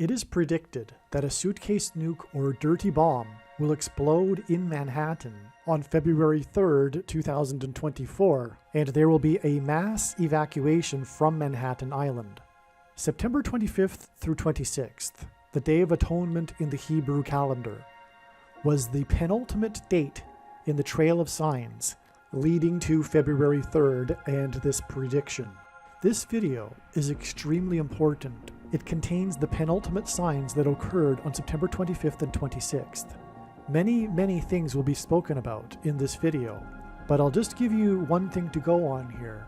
It is predicted that a suitcase nuke or dirty bomb will explode in Manhattan on February 3rd, 2024, and there will be a mass evacuation from Manhattan Island. September 25th through 26th, the Day of Atonement in the Hebrew calendar, was the penultimate date in the Trail of Signs leading to February 3rd and this prediction. This video is extremely important. It contains the penultimate signs that occurred on September 25th and 26th. Many things will be spoken about in this video, but I'll just give you one thing to go on here.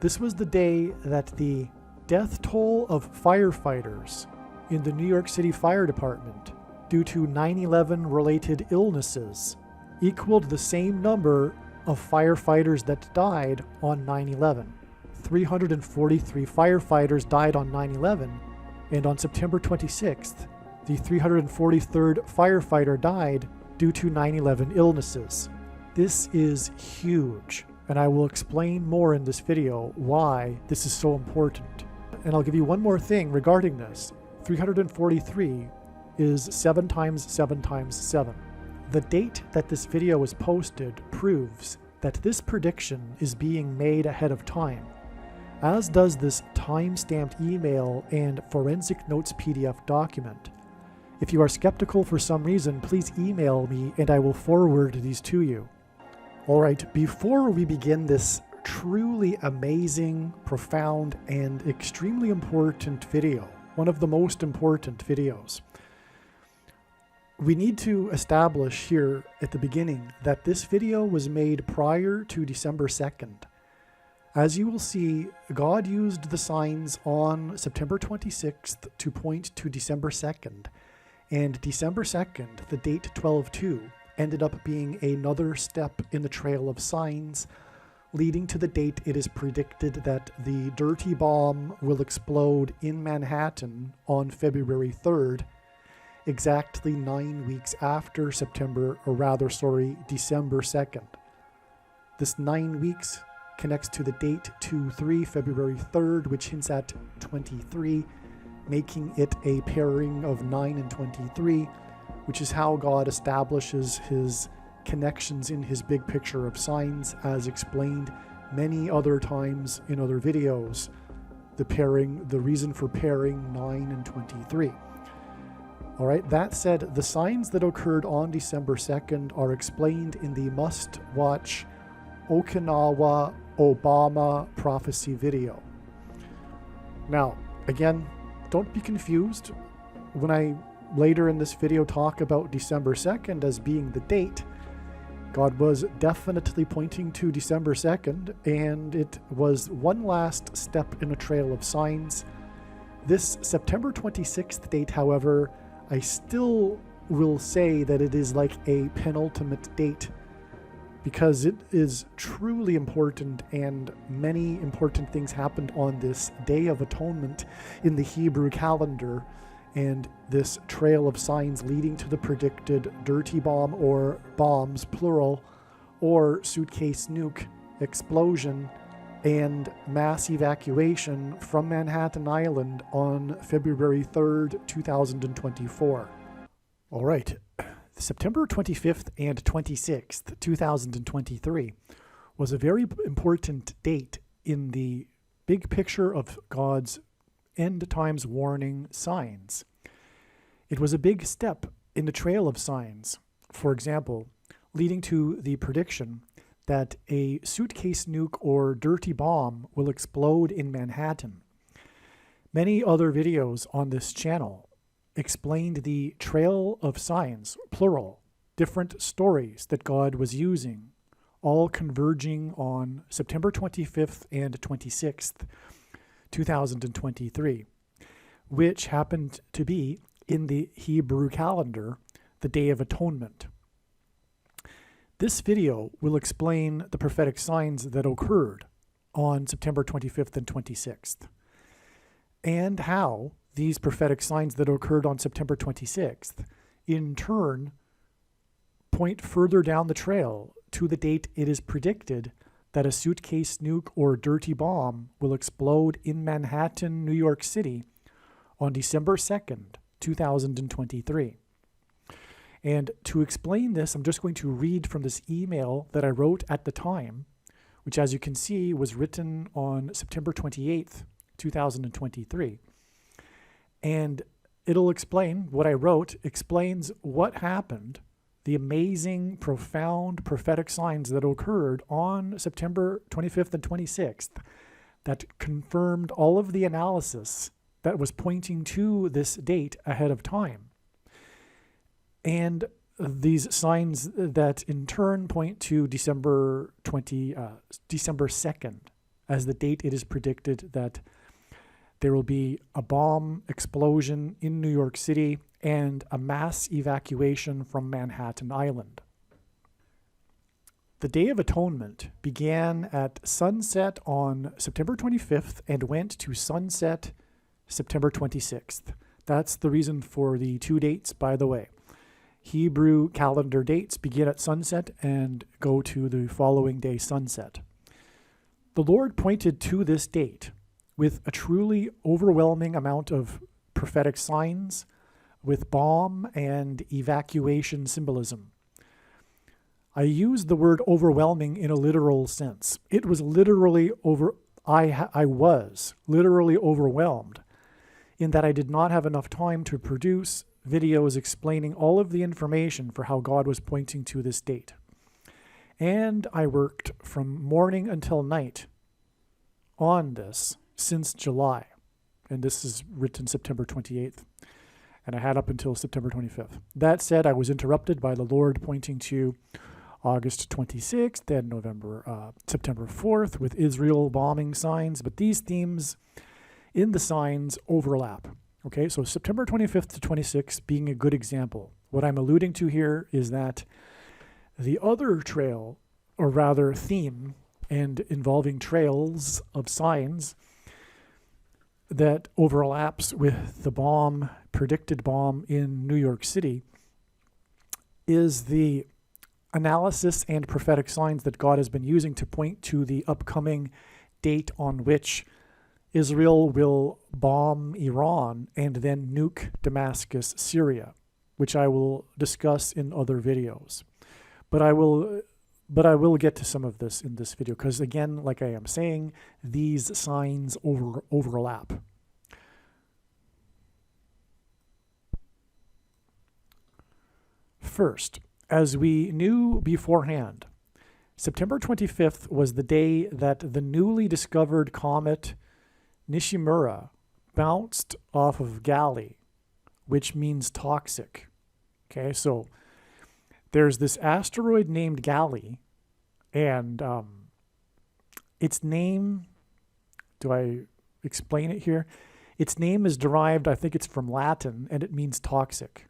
This was the day that the death toll of firefighters in the New York City Fire Department due to 9/11 related illnesses equaled the same number of firefighters that died on 9/11. 343 firefighters died on 9/11, and on September 26th, the 343rd firefighter died due to 9/11 illnesses. This is huge, and I will explain more in this video why this is so important. And I'll give you one more thing regarding this. 343 is 7 times 7 times 7. The date that this video was posted proves that this prediction is being made ahead of time, as does this time-stamped email and forensic notes PDF document. If you are skeptical for some reason, please email me and I will forward these to you. Alright, before we begin this truly amazing, profound, and extremely important video, one of the most important videos, we need to establish here at the beginning that this video was made prior to December 2nd. As you will see, God used the signs on September 26th to point to December 2nd, and December 2nd, the date 12/2, ended up being another step in the trail of signs, leading to the date it is predicted that the dirty bomb will explode in Manhattan on February 3rd, exactly 9 weeks after December 2nd. This 9 weeks connects to the date 2/3, February 3rd, which hints at 23, making it a pairing of 9 and 23, which is how God establishes his connections in his big picture of signs, as explained many other times in other videos. The reason for pairing 9 and 23. All right, that said, the signs that occurred on December 2nd are explained in the must-watch Okinawa Obama prophecy video. Now, again, don't be confused when I later in this video talk about December 2nd as being the date. God was definitely pointing to December 2nd, and it was one last step in a trail of signs. This September 26th date, however, I still will say that it is like a penultimate date, because it is truly important, and many important things happened on this Day of Atonement in the Hebrew calendar, and this trail of signs leading to the predicted dirty bomb, or bombs plural, or suitcase nuke explosion and mass evacuation from Manhattan Island on February 3rd, 2024. All right. September 25th and 26th, 2023 was a very important date in the big picture of God's end times warning signs. It was a big step in the trail of signs, for example, leading to the prediction that a suitcase nuke or dirty bomb will explode in Manhattan. Many other videos on this channel explained the trail of signs, plural, different stories that God was using, all converging on September 25th and 26th, 2023, which happened to be in the Hebrew calendar, the Day of Atonement. This video will explain the prophetic signs that occurred on September 25th and 26th, and how these prophetic signs that occurred on September 26th, in turn, point further down the trail to the date it is predicted that a suitcase nuke or dirty bomb will explode in Manhattan, New York City on December 2nd, 2023. And to explain this, I'm just going to read from this email that I wrote at the time, which, as you can see, was written on September 28th, 2023. And it'll explain what I wrote, explains what happened, the amazing, profound prophetic signs that occurred on September 25th and 26th that confirmed all of the analysis that was pointing to this date ahead of time. And these signs that in turn point to December 2nd as the date it is predicted that there will be a bomb explosion in New York City and a mass evacuation from Manhattan Island. The Day of Atonement began at sunset on September 25th and went to sunset September 26th. That's the reason for the two dates, by the way. Hebrew calendar dates begin at sunset and go to the following day sunset. The Lord pointed to this date with a truly overwhelming amount of prophetic signs, with bomb and evacuation symbolism. I use the word overwhelming in a literal sense. It was literally I was literally overwhelmed in that I did not have enough time to produce videos explaining all of the information for how God was pointing to this date. And I worked from morning until night on this since July. And this is written September 28th. And I had up until September 25th. That said, I was interrupted by the Lord pointing to August 26th and September 4th with Israel bombing signs. But these themes in the signs overlap. Okay, so September 25th to 26th being a good example. What I'm alluding to here is that the other trail, or rather theme, and involving trails of signs that overlaps with the predicted bomb in New York City, is the analysis and prophetic signs that God has been using to point to the upcoming date on which Israel will bomb Iran and then nuke Damascus, Syria, which I will discuss in other videos. But I will get to some of this in this video because, again, like I am saying, these signs overlap. First, as we knew beforehand, September 25th was the day that the newly discovered comet Nishimura bounced off of Gali, which means toxic. Okay, so there's this asteroid named Gali, and its name, do I explain it here? Its name is derived, I think it's from Latin, and it means toxic.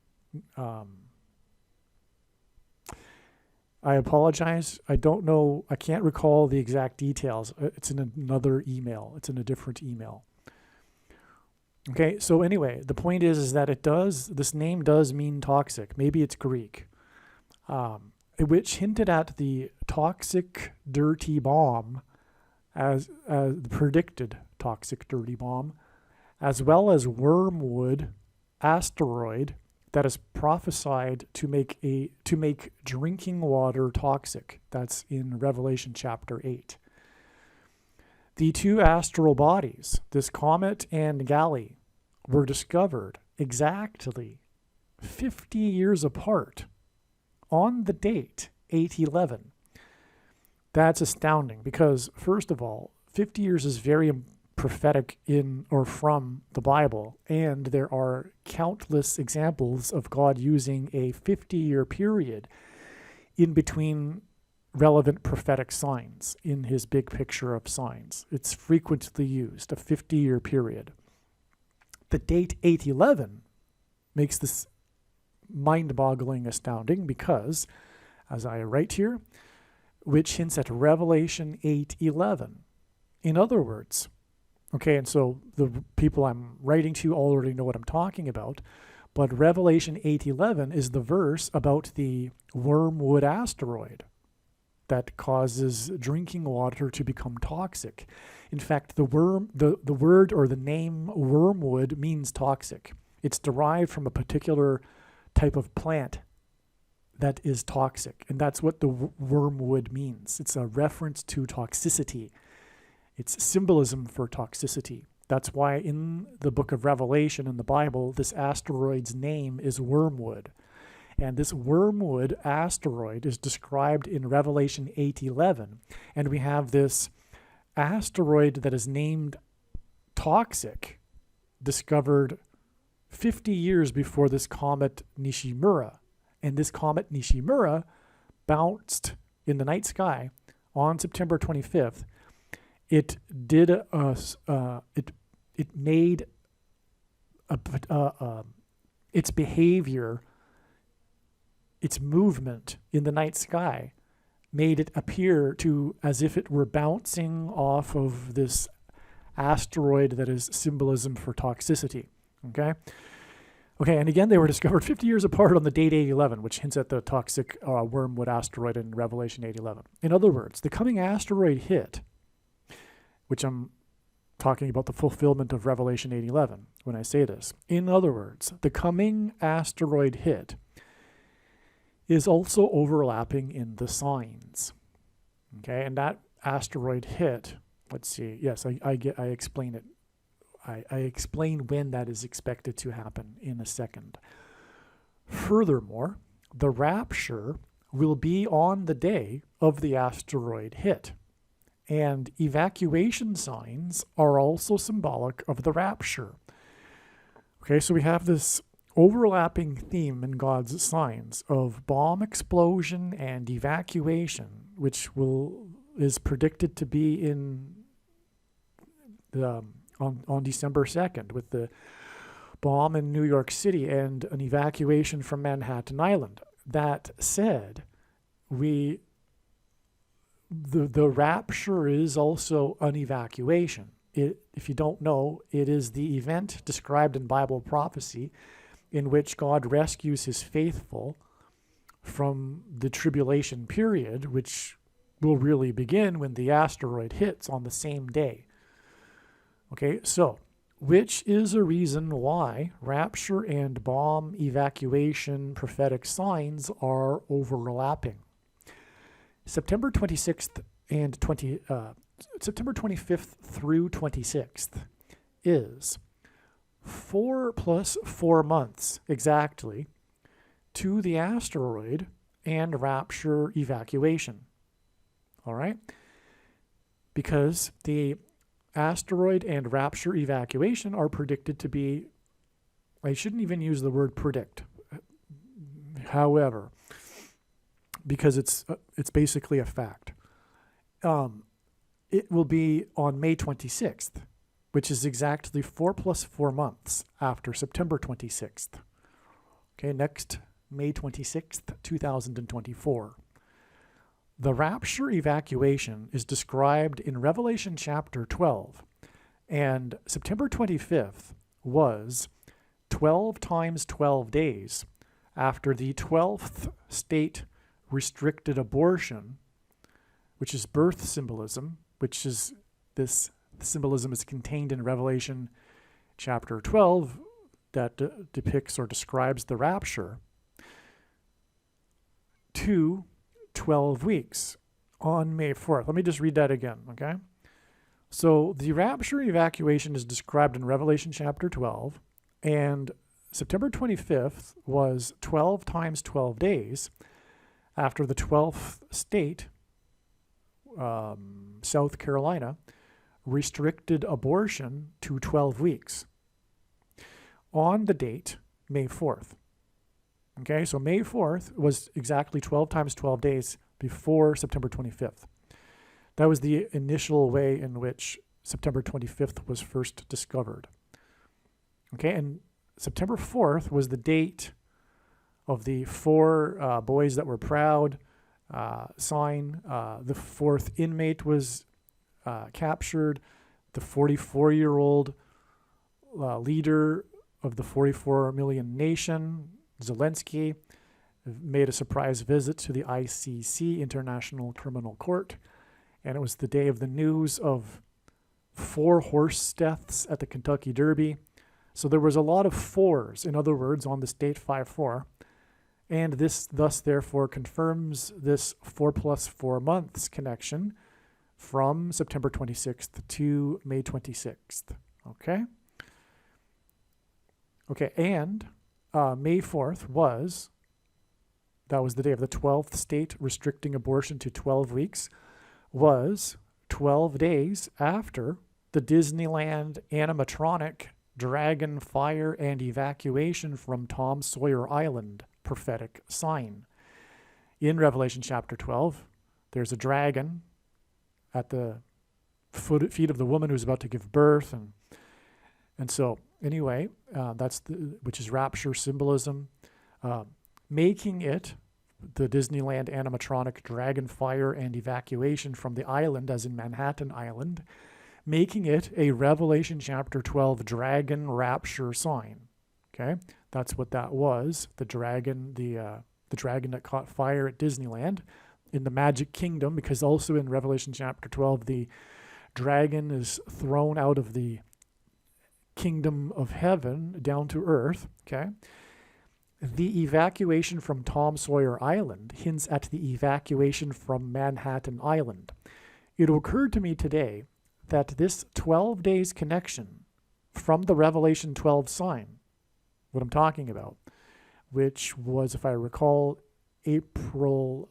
I apologize. I don't know. I can't recall the exact details. It's in another email. It's in a different email. Okay, so anyway, the point is that this name does mean toxic. Maybe it's Greek, which hinted at the toxic, dirty bomb as the predicted toxic, dirty bomb, as well as wormwood asteroid that is prophesied to make drinking water toxic. That's in Revelation chapter 8. The two astral bodies, this comet and Gali, were discovered exactly 50 years apart on the date 8/11. That's astounding because, first of all, 50 years is very prophetic in or from the Bible, and there are countless examples of God using a 50-year period in between relevant prophetic signs in his big picture of signs. It's frequently used, a 50-year period. The date 8/11 makes this mind-boggling astounding because, as I write here, which hints at Revelation 8:11. In other words, okay, and so the people I'm writing to already know what I'm talking about, but Revelation 8:11 is the verse about the wormwood asteroid that causes drinking water to become toxic. In fact, the word or the name wormwood means toxic. It's derived from a particular type of plant that is toxic, and that's what the wormwood means. It's a reference to toxicity. It's symbolism for toxicity. That's why in the book of Revelation in the Bible, this asteroid's name is wormwood. And this wormwood asteroid is described in Revelation 8:11. And we have this asteroid that is named toxic, discovered 50 years before this comet Nishimura. And this comet Nishimura bounced in the night sky on September 25th. It did it made its behavior, its movement in the night sky made it appear to as if it were bouncing off of this asteroid that is symbolism for toxicity. Okay, and again, they were discovered 50 years apart on the date 811, which hints at the toxic wormwood asteroid in Revelation 8:11. In other words, the coming asteroid hit, which I'm talking about the fulfillment of Revelation 8:11 when I say this. In other words, the coming asteroid hit is also overlapping in the signs. Okay, and that asteroid hit, let's see, yes, I explain it. I explain when that is expected to happen in a second. Furthermore, the rapture will be on the day of the asteroid hit. And evacuation signs are also symbolic of the rapture. Okay, so we have this overlapping theme in God's signs of bomb explosion and evacuation, which is predicted to be on December 2nd with the bomb in New York City and an evacuation from Manhattan Island. That said, the rapture is also an evacuation. If you don't know, it is the event described in Bible prophecy in which God rescues his faithful from the tribulation period, which will really begin when the asteroid hits on the same day. Okay, so which is a reason why rapture and bomb evacuation prophetic signs are overlapping. September 26th and September 25th through 26th is 4 plus 4 months exactly to the asteroid and rapture evacuation. All right? Because the asteroid and rapture evacuation are predicted to be, I shouldn't even use the word predict, however, because it's basically a fact. It will be on May 26th, which is exactly 4 plus 4 months after September 26th. Okay, next, May 26th, 2024. The rapture evacuation is described in Revelation chapter 12, and September 25th was 12 times 12 days after the 12th state restricted abortion, which is birth symbolism, which is this symbolism is contained in Revelation chapter 12 that depicts or describes the rapture, to 12 weeks on May 4th. Let me just read that again, okay? So the rapture evacuation is described in Revelation chapter 12, and September 25th was 12 times 12 days after the 12th state, South Carolina, restricted abortion to 12 weeks on the date May 4th. Okay, so May 4th was exactly 12 times 12 days before September 25th. That was the initial way in which September 25th was first discovered. Okay, and September 4th was the date of the 4 boys that were proud sign. The 4th inmate was captured. The 44-year-old leader of the 44 million nation, Zelensky, made a surprise visit to the ICC, International Criminal Court, and it was the day of the news of 4 horse deaths at the Kentucky Derby, So there was a lot of 4s, in other words, on this date 5-4. And this thus therefore confirms this 4 plus 4 months connection from September 26th to May 26th. Okay? Okay, and May 4th that was the day of the 12th state restricting abortion to 12 weeks, was 12 days after the Disneyland animatronic dragon fire and evacuation from Tom Sawyer Island prophetic sign. In Revelation chapter 12, there's a dragon at the feet of the woman who's about to give birth, and so anyway, which is rapture symbolism, making it the Disneyland animatronic dragon fire and evacuation from the island, as in Manhattan Island, making it a Revelation chapter 12 dragon rapture sign. Okay, that's what that was. The dragon that caught fire at Disneyland in the Magic Kingdom, because also in Revelation chapter 12, the dragon is thrown out of the kingdom of heaven down to earth. Okay. The evacuation from Tom Sawyer Island hints at the evacuation from Manhattan Island. It occurred to me today that this 12 days connection from the Revelation 12 sign, what I'm talking about, which was, if I recall, April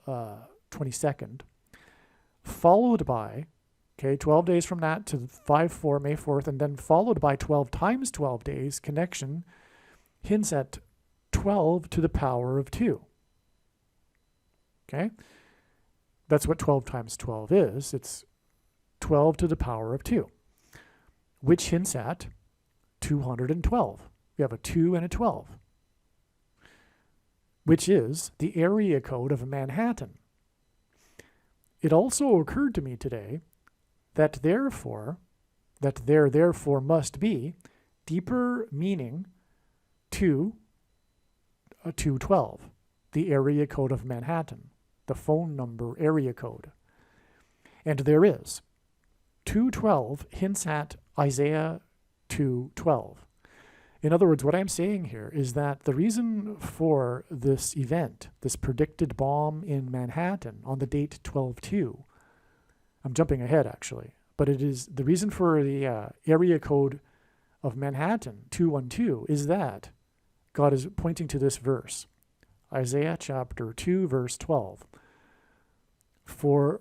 22nd, followed by, 12 days from that to 5-4, May 4th, and then followed by 12 times 12 days connection, hints at 12 to the power of 2. Okay? That's what 12 times 12 is. It's 12 to the power of 2, which hints at 212. We have a 2 and a 12, which is the area code of Manhattan. It also occurred to me today that there therefore must be deeper meaning to 212, the area code of Manhattan, the phone number area code. And there is. 212 hints at Isaiah 2:12. In other words, what I'm saying here is that the reason for this event, this predicted bomb in Manhattan on the date 12/2, I'm jumping ahead actually, but it is the reason for the area code of Manhattan 212 is that God is pointing to this verse, Isaiah chapter 2, verse 12. For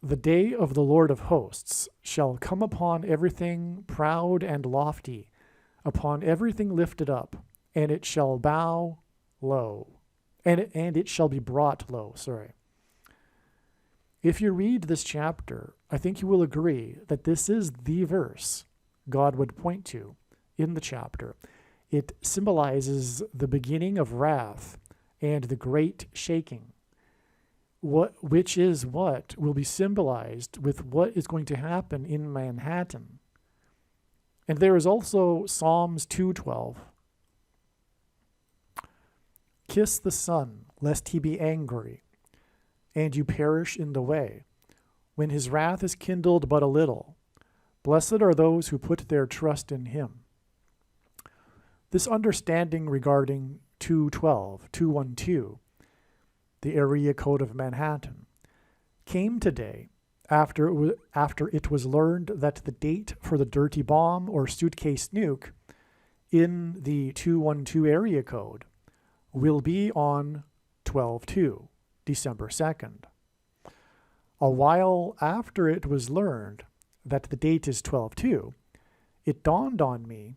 the day of the Lord of hosts shall come upon everything proud and lofty, upon everything lifted up, and it shall bow low, and it shall be brought low. If you read this chapter, I think you will agree that this is the verse God would point to in the chapter. It symbolizes the beginning of wrath and the great shaking, which is what will be symbolized with what is going to happen in Manhattan. And there is also Psalms 2:12. Kiss the Son, lest he be angry, and you perish in the way, when his wrath is kindled but a little. Blessed are those who put their trust in him. This understanding regarding 212, the area code of Manhattan, came today after it was learned that the date for the dirty bomb or suitcase nuke in the 212 area code will be on 12/2, December 2nd. A while after it was learned that the date is 12/2, it dawned on me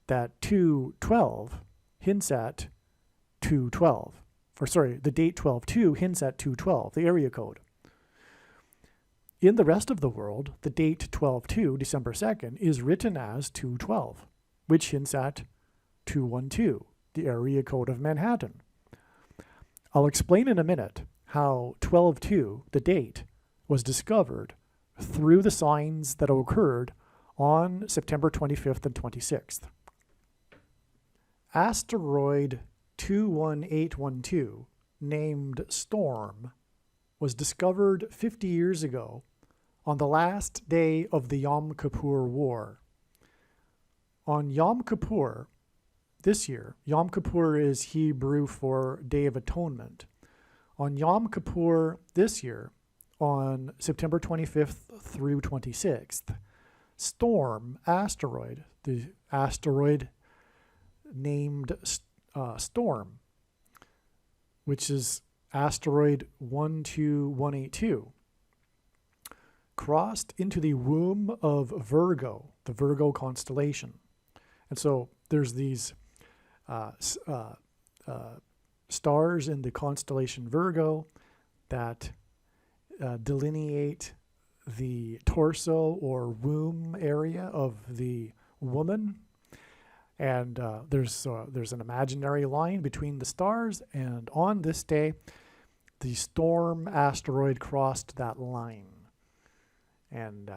that 212 hints at 212. The date 12/2 hints at 212, the area code. In the rest of the world, the date 12/2, December 2nd, is written as 212, which hints at 212, the area code of Manhattan. I'll explain in a minute how 12/2, the date, was discovered through the signs that occurred on September 25th and 26th. Asteroid 21812, named Storm, was discovered 50 years ago on the last day of the Yom Kippur War. On Yom Kippur this year, Yom Kippur is Hebrew for Day of Atonement. On Yom Kippur this year, on September 25th through 26th, Storm asteroid, the asteroid named Storm, which is asteroid 12182, crossed into the womb of Virgo, the Virgo constellation. And so there's these stars in the constellation Virgo that delineate the torso or womb area of the woman. And there's an imaginary line between the stars, and on this day, the Storm asteroid crossed that line. And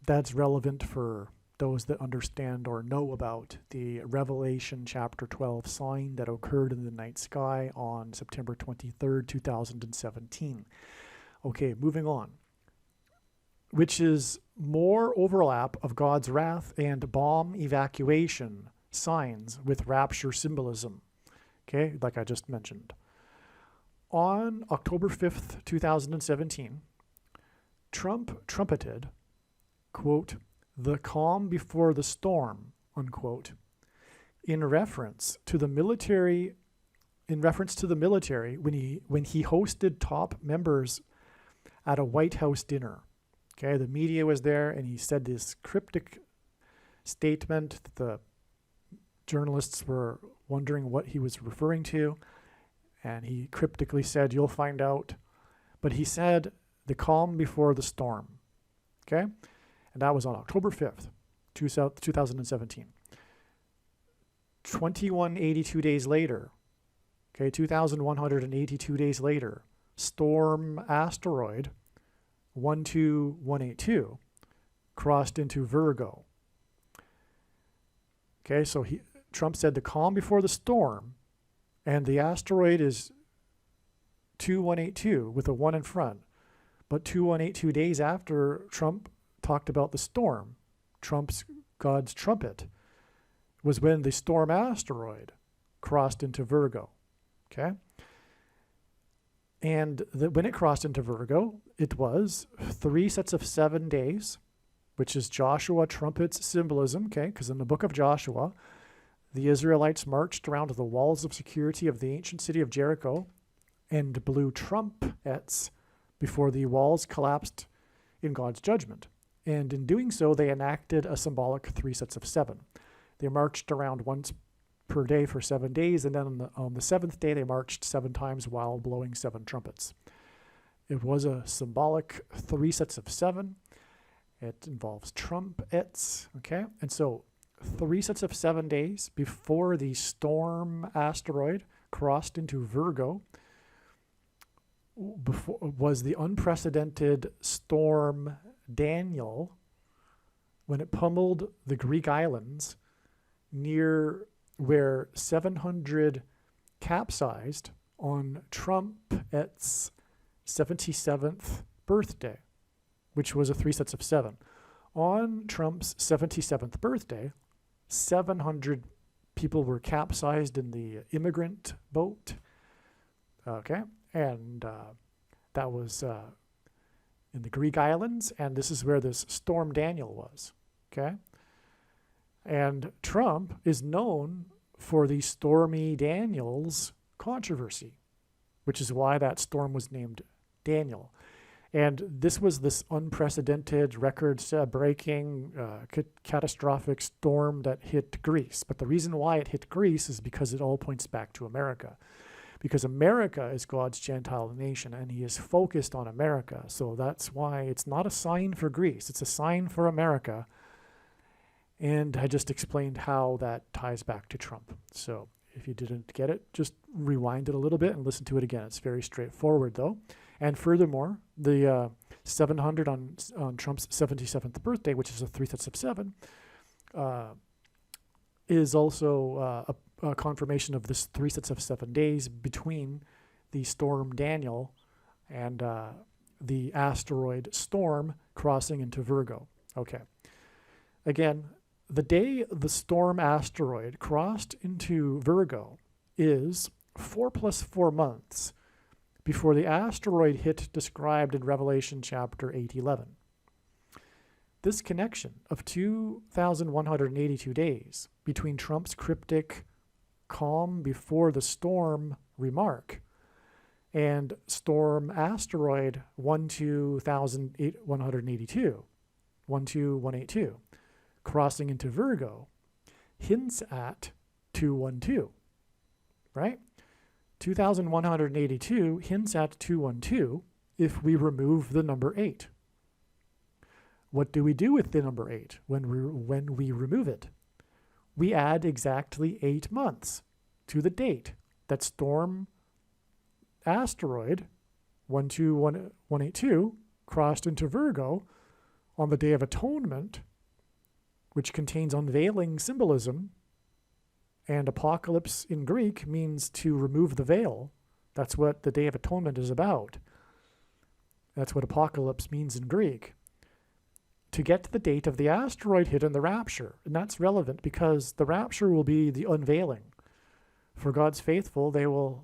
that's relevant for those that understand or know about the Revelation chapter 12 sign that occurred in the night sky on September 23rd, 2017. Okay, moving on. Which is more overlap of God's wrath and bomb evacuation signs with rapture symbolism. Okay, like I just mentioned. On October 5th, 2017, Trump trumpeted, quote, "the calm before the storm," unquote, in reference to the military when he hosted top members at a White House dinner. Okay, the media was there, and he said this cryptic statement that the journalists were wondering what he was referring to, and he cryptically said, "You'll find out." But he said, "the calm before the storm." Okay? And that was on October 5th, 2017. 2182 days later, okay, 2182 days later, Storm asteroid 12182 crossed into Virgo. Okay, so Trump said the calm before the storm, and the asteroid is 2182 with a 1 in front. But 2182 days after Trump talked about the storm, God's trumpet, was when the storm asteroid crossed into Virgo. Okay? And when it crossed into Virgo, it was 3 sets of 7 days, which is Joshua trumpet's symbolism, okay? Because in the book of Joshua, the Israelites marched around the walls of security of the ancient city of Jericho and blew trumpets before the walls collapsed in God's judgment. And in doing so, they enacted a symbolic 3 sets of 7. They marched around once per day for 7 days, and then on the 7th day, they marched 7 times while blowing 7 trumpets. It was a symbolic 3 sets of 7. It involves trumpets, okay? And so 3 sets of 7 days before the storm asteroid crossed into Virgo was the unprecedented storm Daniel, when it pummeled the Greek islands near where 700 capsized on Trump's 77th birthday, which was a 3 sets of 7. On Trump's 77th birthday, 700 people were capsized in the immigrant boat. Okay, and that was in the Greek islands, and this is where this storm Daniel was. Okay, and Trump is known for the Stormy Daniels controversy, which is why that storm was named Daniel. And this was this unprecedented, record-breaking, catastrophic storm that hit Greece. But the reason why it hit Greece is because it all points back to America. Because America is God's Gentile nation, and he is focused on America. So that's why it's not a sign for Greece. It's a sign for America. And I just explained how that ties back to Trump. So if you didn't get it, just rewind it a little bit and listen to it again. It's very straightforward, though. And furthermore, the 700 on Trump's 77th birthday, which is a 3 sets of 7, is also a confirmation of this 3 sets of 7 days between the storm Daniel and the asteroid storm crossing into Virgo. Okay. Again, the day the storm asteroid crossed into Virgo is 4 plus 4 months before the asteroid hit described in Revelation chapter 8:11. This connection of 2,182 days between Trump's cryptic calm before the storm remark and storm asteroid 12182 crossing into Virgo hints at 212, right? 2,182 hints at 212 if we remove the number 8. What do we do with the number 8 when we remove it? We add exactly 8 months to the date that storm asteroid 12182 crossed into Virgo on the Day of Atonement, which contains unveiling symbolism, and apocalypse in Greek means to remove the veil. That's what the Day of Atonement is about. That's what apocalypse means in Greek. To get to the date of the asteroid hit in the rapture. And that's relevant because the rapture will be the unveiling. For God's faithful, the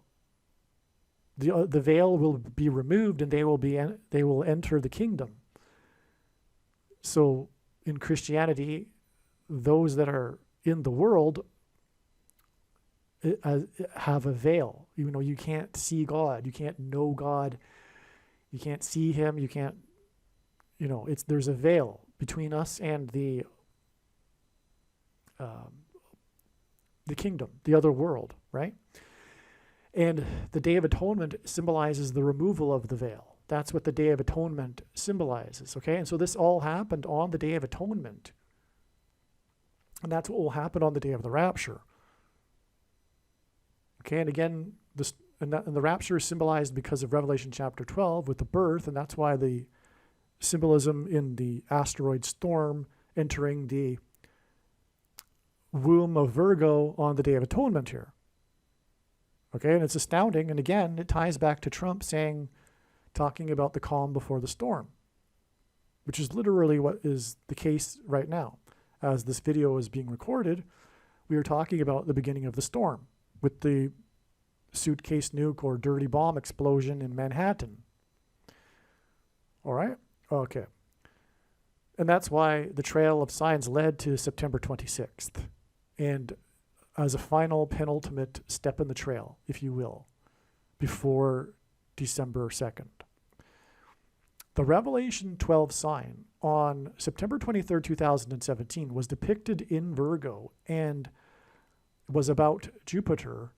veil will be removed and they will enter the kingdom. So in Christianity, those that are in the world have a veil. You know, you can't see God, you can't know God, you can't see him, you can't, there's a veil between us and the kingdom, the other world, right? And the Day of Atonement symbolizes the removal of the veil. That's what the Day of Atonement symbolizes, okay? And so this all happened on the Day of Atonement. And that's what will happen on the day of the rapture. Okay, and again, the rapture is symbolized because of Revelation chapter 12 with the birth, and that's why the symbolism in the asteroid storm entering the womb of Virgo on the Day of Atonement here. Okay, and it's astounding, and again, it ties back to Trump talking about the calm before the storm, which is literally what is the case right now. As this video is being recorded, we are talking about the beginning of the storm with the suitcase nuke or dirty bomb explosion in Manhattan. All right? Okay. And that's why the trail of signs led to September 26th. And as a final penultimate step in the trail, if you will, before December 2nd. The Revelation 12 sign on September 23rd, 2017 was depicted in Virgo and was about Jupiter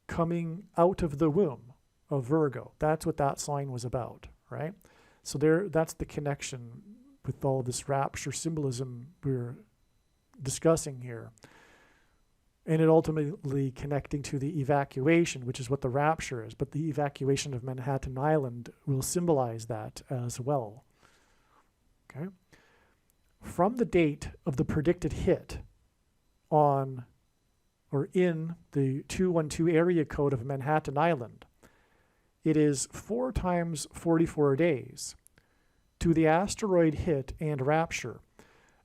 coming out of the womb of Virgo. That's what that sign was about, right? So that's the connection with all this rapture symbolism we're discussing here. And it ultimately connecting to the evacuation, which is what the rapture is. But the evacuation of Manhattan Island will symbolize that as well. Okay. From the date of the predicted hit on or in the 212 area code of Manhattan Island, it is 4 times 44 days to the asteroid hit and rapture.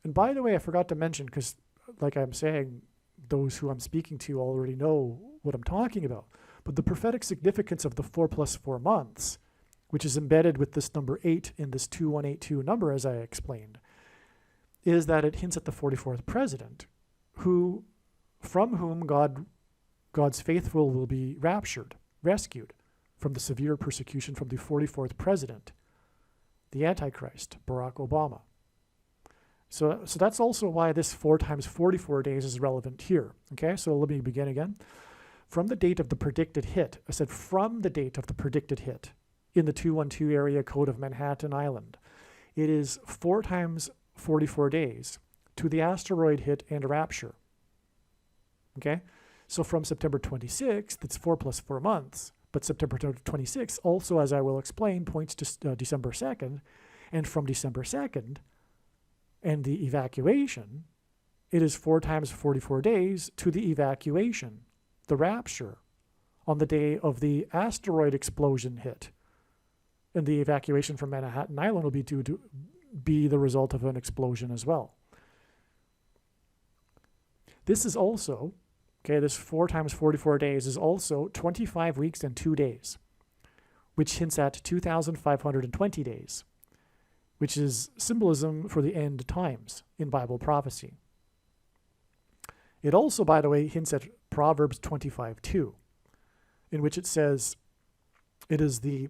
And by the way, I forgot to mention, because like I'm saying, those who I'm speaking to already know what I'm talking about. But the prophetic significance of the 4 plus 4 months, which is embedded with this number 8 in this 2182 number, as I explained, is that it hints at the 44th president, from whom God's faithful will be rescued from the severe persecution from the 44th president, the Antichrist, Barack Obama. So that's also why this 4 times 44 days is relevant here. Okay, so let me begin again. From the date of the predicted hit, I said from the date of the predicted hit in the 212 area code of Manhattan Island, it is 4 times 44 days to the asteroid hit and rapture. Okay, so from September 26th, it's 4 plus 4 months, but September 26th also, as I will explain, points to December 2nd, and from December 2nd, and the evacuation, it is 4 times 44 days to the evacuation, the rapture, on the day of the asteroid explosion hit. And the evacuation from Manhattan Island will be the result of an explosion as well. This is also, okay, this 4 times 44 days is also 25 weeks and 2 days, which hints at 2,520 days, which is symbolism for the end times in Bible prophecy. It also, by the way, hints at Proverbs 25:2, in which it says, "It is the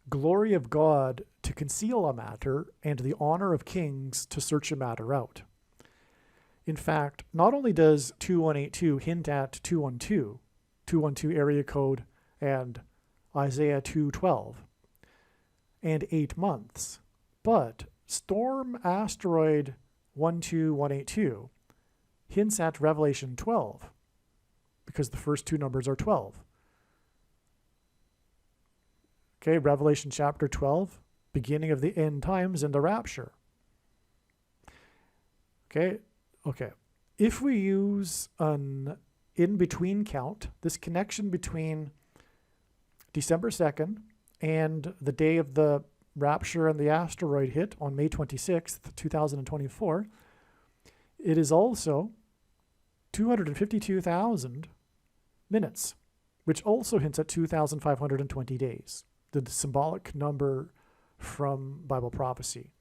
glory of God to conceal a matter, and the honor of kings to search a matter out." In fact, not only does 2182 hint at 212 area code, and Isaiah 2:12, and 8 months, but storm asteroid 12182 hints at Revelation 12, because the first 2 numbers are 12. Okay, Revelation chapter 12, beginning of the end times and the rapture. Okay. If we use an in-between count, this connection between December 2nd and the day of the rapture and the asteroid hit on May 26th, 2024, it is also 252,000 minutes, which also hints at 2,520 days, the symbolic number from Bible prophecy.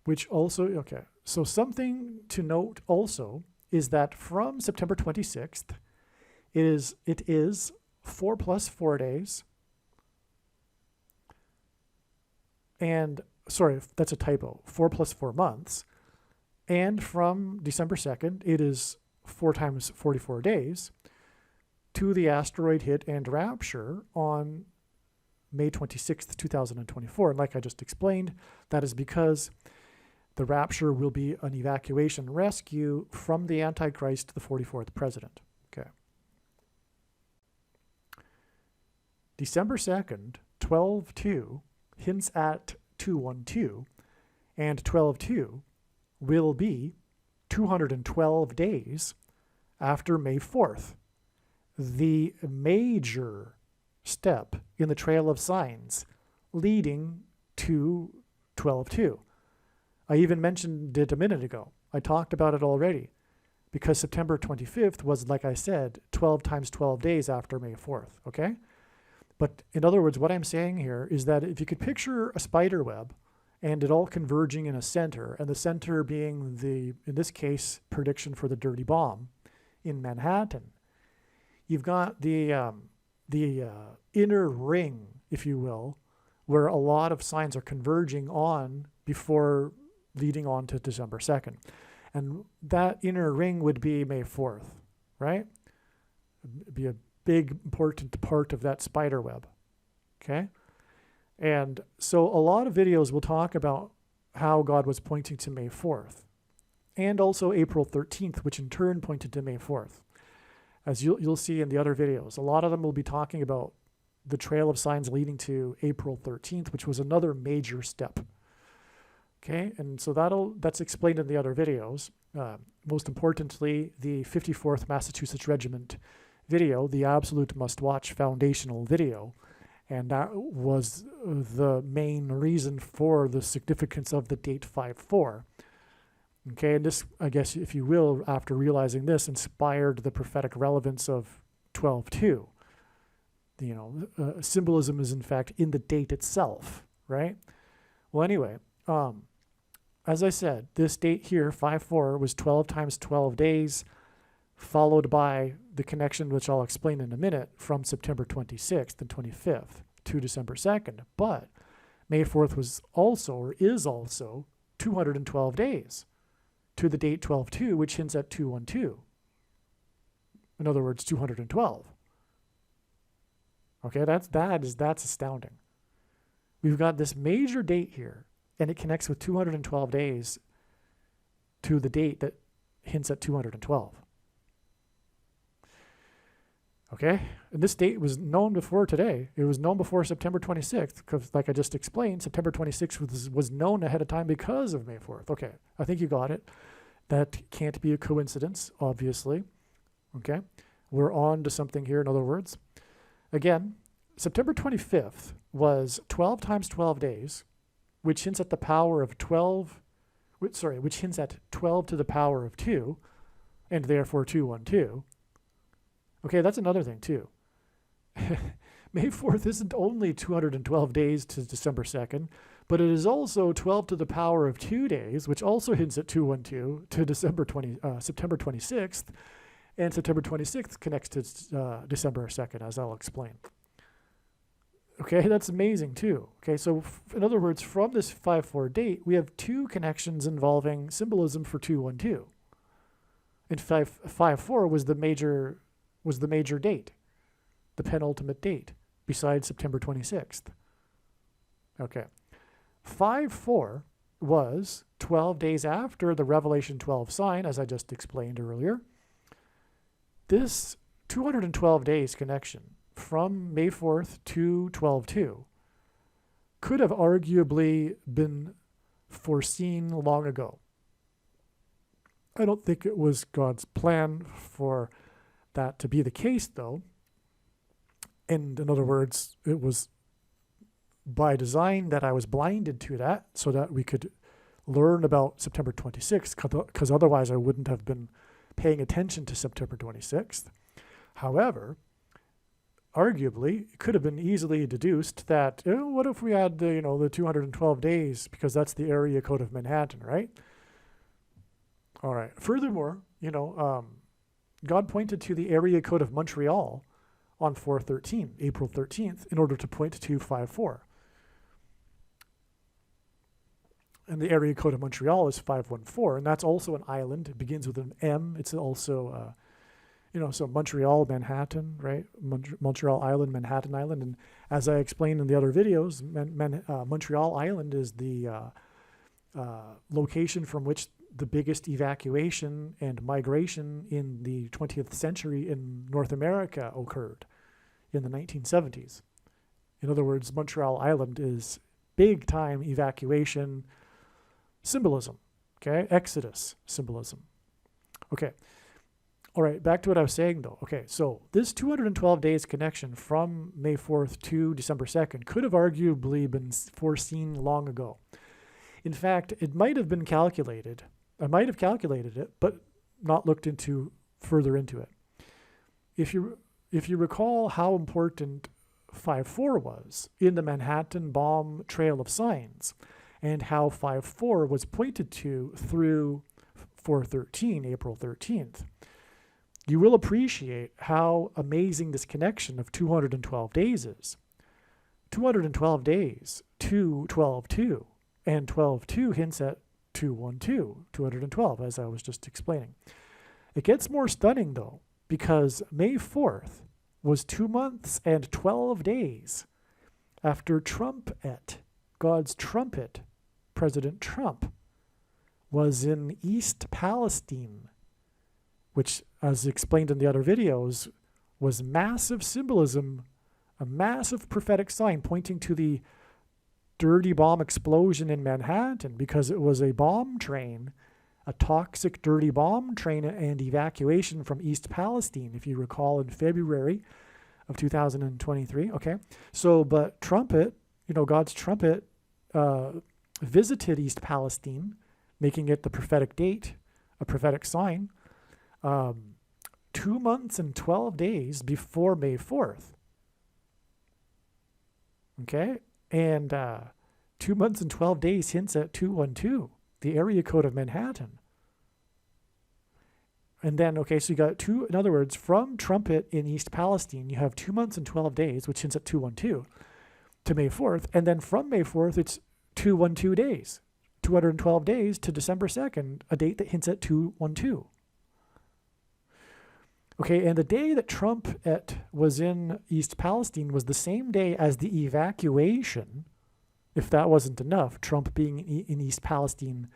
Which also, okay, so something to note also is that from September 26th, it is 4 plus 4 days, and, sorry, that's a typo, 4 plus 4 months, and from December 2nd, it is 4 times 44 days to the asteroid hit and rapture on May 26th, 2024. And like I just explained, that is because the rapture will be an evacuation rescue from the Antichrist, the 44th president. Okay. December 2nd, 12:2 hints at 212, and 12:2 will be 212 days after May 4th, the major step in the trail of signs leading to 12:2. I even mentioned it a minute ago. I talked about it already because September 25th was, like I said, 12 times 12 days after May 4th, okay? But in other words, what I'm saying here is that if you could picture a spider web and it all converging in a center, and the center being the, in this case, prediction for the dirty bomb in Manhattan, you've got the inner ring, if you will, where a lot of signs are converging on before leading on to December 2nd. And that inner ring would be May 4th, right? It'd be a big, important part of that spider web, okay? And so a lot of videos will talk about how God was pointing to May 4th, and also April 13th, which in turn pointed to May 4th. As you'll see in the other videos, a lot of them will be talking about the trail of signs leading to April 13th, which was another major step. Okay, and so that's explained in the other videos. Most importantly, the 54th Massachusetts Regiment video, the absolute must-watch foundational video, and that was the main reason for the significance of the date 5/4. Okay, and this, I guess, if you will, after realizing this, inspired the prophetic relevance of 12:2. You know, symbolism is in fact in the date itself, right? Well, anyway, as I said, this date here, 5/4, was 12 times 12 days, followed by the connection, which I'll explain in a minute, from September 26th and 25th to December 2nd. But May 4th was also, or is also, 212 days to the date 12/2, which hints at 212. In other words, 212. Okay, that's astounding. We've got this major date here, and it connects with 212 days to the date that hints at 212. Okay, and this date was known before today. It was known before September 26th, because like I just explained, September 26th was known ahead of time because of May 4th. Okay, I think you got it. That can't be a coincidence, obviously. Okay, we're on to something here, in other words. Again, September 25th was 12 times 12 days, which hints at the power of 12, which hints at 12 to the power of 2, and therefore 212. Okay, that's another thing too. May 4th isn't only 212 days to December 2nd, but it is also 12 to the power of 2 days, which also hints at 212 to September 26th, and September 26th connects to December 2nd, as I'll explain. Okay, that's amazing too. Okay, so in other words, from this 5-4 date, we have 2 connections involving symbolism for 212. And 5-4 was the major date, the penultimate date, besides September 26th. Okay. 5-4 was 12 days after the Revelation 12 sign, as I just explained earlier. This 212 days connection from May 4th to 12-2 could have arguably been foreseen long ago. I don't think it was God's plan for that to be the case, though. And in other words, it was by design that I was blinded to that so that we could learn about September 26th, because otherwise I wouldn't have been paying attention to September 26th. However, arguably, it could have been easily deduced that, what if we had the 212 days, because that's the area code of Manhattan, right? All right. Furthermore, God pointed to the area code of Montreal on 4/13, April 13th, in order to point to 5-4. And the area code of Montreal is 514, and that's also an island. It begins with an M. It's also, so Montreal, Manhattan, right? Montreal Island, Manhattan Island. And as I explained in the other videos, Montreal Island is the location from which the biggest evacuation and migration in the 20th century in North America occurred in the 1970s. In other words, Montreal Island is big-time evacuation symbolism, okay? Exodus symbolism. Okay. All right, back to what I was saying, though. Okay, so this 212 days connection from May 4th to December 2nd could have arguably been foreseen long ago. In fact, it might have been calculated. I might have calculated it, but not looked further into it. If you recall how important 5-4 was in the Manhattan bomb trail of signs, and how 5-4 was pointed to through 4/13, April 13th, you will appreciate how amazing this connection of 212 days is. 212 days to 12-2, and 12-2 hints at 212, 212, as I was just explaining. It gets more stunning, though, because May 4th was 2 months and 12 days after Trumpet, God's trumpet, President Trump, was in East Palestine, which, as explained in the other videos, was massive symbolism, a massive prophetic sign pointing to the dirty bomb explosion in Manhattan, because it was a bomb train, a toxic, dirty bomb train and evacuation from East Palestine, if you recall, in February of 2023. Okay, so, but Trumpet, God's trumpet, visited East Palestine, making it the prophetic date, a prophetic sign, 2 months and 12 days before May 4th. Okay, and 2 months and 12 days hints at 212, the area code of Manhattan. And then, okay, so you got in other words, from Trumpet in East Palestine, you have 2 months and 12 days, which hints at 212, to May 4th. And then from May 4th, it's 212 days, 212 days to December 2nd, a date that hints at 212. Okay, and the day that Trump was in East Palestine was the same day as the evacuation. If that wasn't enough, Trump being in East Palestine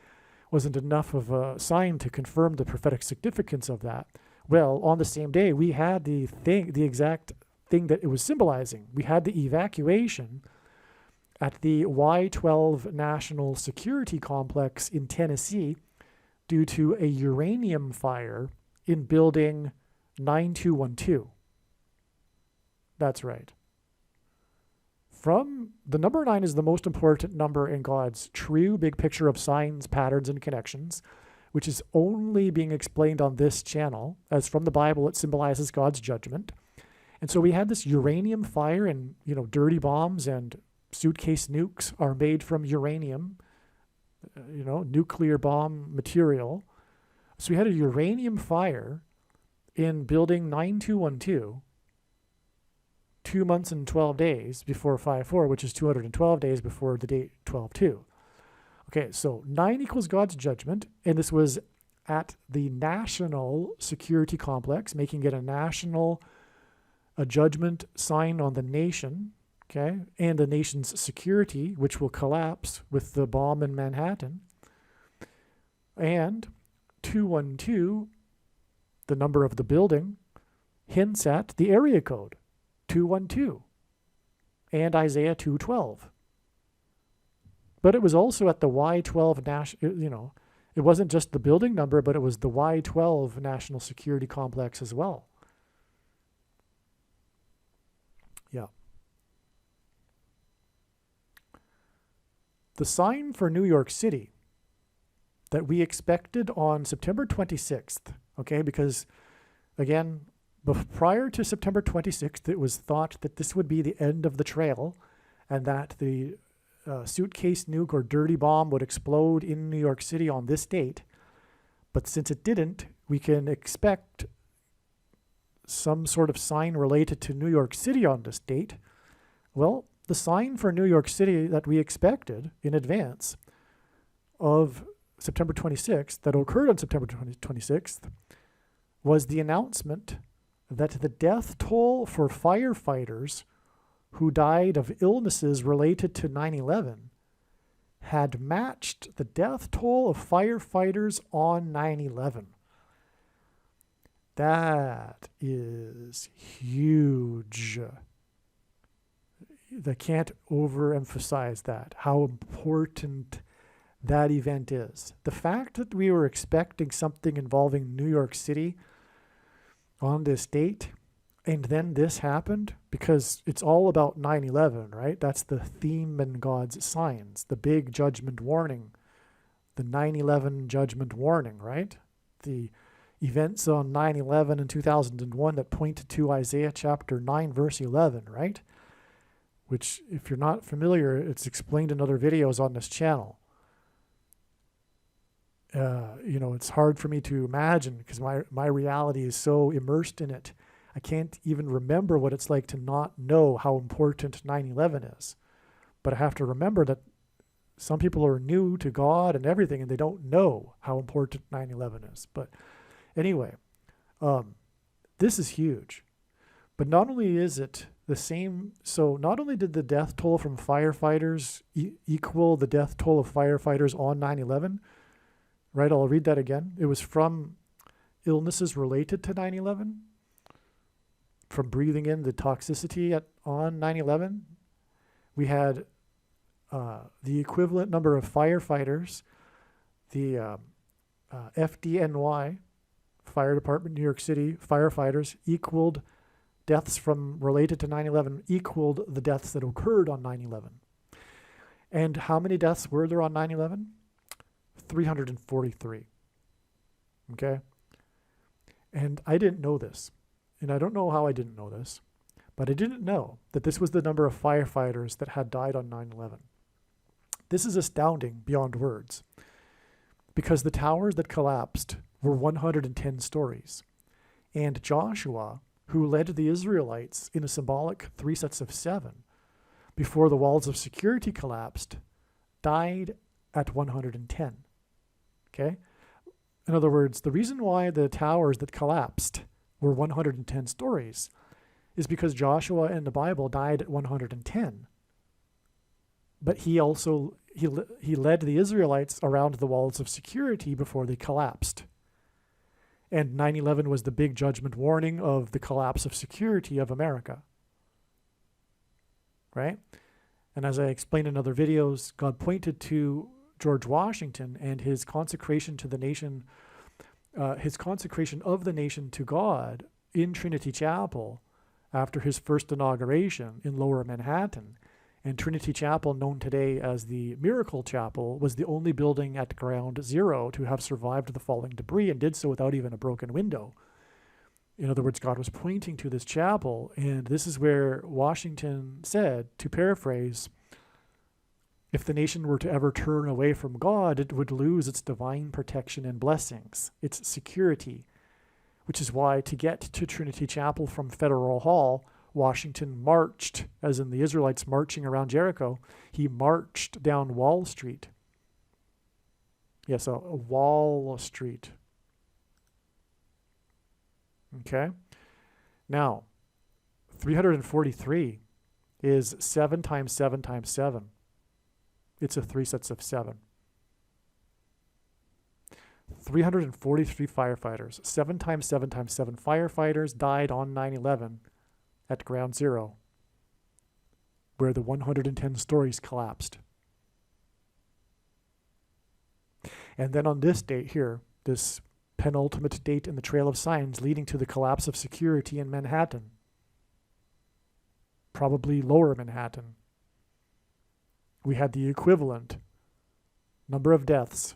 wasn't enough of a sign to confirm the prophetic significance of that. Well, on the same day, we had the exact thing that it was symbolizing. We had the evacuation at the Y-12 National Security Complex in Tennessee due to a uranium fire in building 9212. That's right. the number 9 is the most important number in God's true big picture of signs, patterns, and connections, which is only being explained on this channel. As from the Bible, it symbolizes God's judgment. And so we had this uranium fire, and dirty bombs and suitcase nukes are made from uranium, nuclear bomb material. So we had a uranium fire in building 9212 2 months and 12 days before 5/4, which is 212 days before the date 12/2. Okay, so 9 equals God's judgment, and this was at the national security complex, making it a judgment sign on the nation, okay, and the nation's security, which will collapse with the bomb in Manhattan. And 212, the number of the building, hints at the area code, 212, and Isaiah 2:12. But it was also at the Y12 it wasn't just the building number, but it was the Y12 National Security Complex as well. Yeah. The sign for New York City that we expected on September 26th, okay, because again, prior to September 26th, it was thought that this would be the end of the trail and that the suitcase nuke or dirty bomb would explode in New York City on this date. But since it didn't, we can expect some sort of sign related to New York City on this date. Well, the sign for New York City that we expected in advance of September 26th, that occurred on September 26th, was the announcement that the death toll for firefighters who died of illnesses related to 9/11 had matched the death toll of firefighters on 9/11. That is huge. I can't overemphasize that, how important that event is. The fact that we were expecting something involving New York City on this date, and then this happened, because it's all about 9/11, right? That's the theme in God's signs, the big judgment warning, the 9/11 judgment warning, right? The events on 9/11 in 2001 that pointed to Isaiah chapter 9, verse 11, right? Which, if you're not familiar, it's explained in other videos on this channel. It's hard for me to imagine because my reality is so immersed in it. I can't even remember what it's like to not know how important 9/11 is. But I have to remember that some people are new to God and everything, and they don't know how important 9/11 is. But anyway, this is huge. But not only is it the same, so not only did the death toll from firefighters equal the death toll of firefighters on 9/11, right? I'll read that again. It was from illnesses related to 9/11, from breathing in the toxicity on 9/11. We had the equivalent number of firefighters, the FDNY, Fire Department, New York City, firefighters equaled deaths from related to 9/11, equaled the deaths that occurred on 9/11. And how many deaths were there on 9/11? 343. Okay? And I didn't know this. And I don't know how I didn't know this, but I didn't know that this was the number of firefighters that had died on 9/11. This is astounding beyond words, because the towers that collapsed were 110 stories. And Joshua, who led the Israelites in a symbolic 3 sets of 7 before the walls of security collapsed, died at 110. Okay? In other words, the reason why the towers that collapsed were 110 stories is because Joshua in the Bible died at 110. But he also he led the Israelites around the walls of security before they collapsed. And 9/11 was the big judgment warning of the collapse of security of America. Right? And as I explained in other videos, God pointed to George Washington and his consecration to the nation, his consecration of the nation to God in Trinity Chapel after his first inauguration in Lower Manhattan. And Trinity Chapel, known today as the Miracle Chapel, was the only building at ground zero to have survived the falling debris, and did so without even a broken window. In other words, God was pointing to this chapel, and this is where Washington said, to paraphrase, if the nation were to ever turn away from God, it would lose its divine protection and blessings, its security, which is why to get to Trinity Chapel from Federal Hall, Washington marched, as in the Israelites marching around Jericho, he marched down Wall Street. Yes, a Wall Street. Okay? Now, 343 is 7 times 7 times 7. It's a 3 sets of 7. 343 firefighters. 7 times 7 times 7 firefighters died on 9/11 at ground zero, where the 110 stories collapsed. And then on this date here, this penultimate date in the trail of signs leading to the collapse of security in Manhattan, probably lower Manhattan, we had the equivalent number of deaths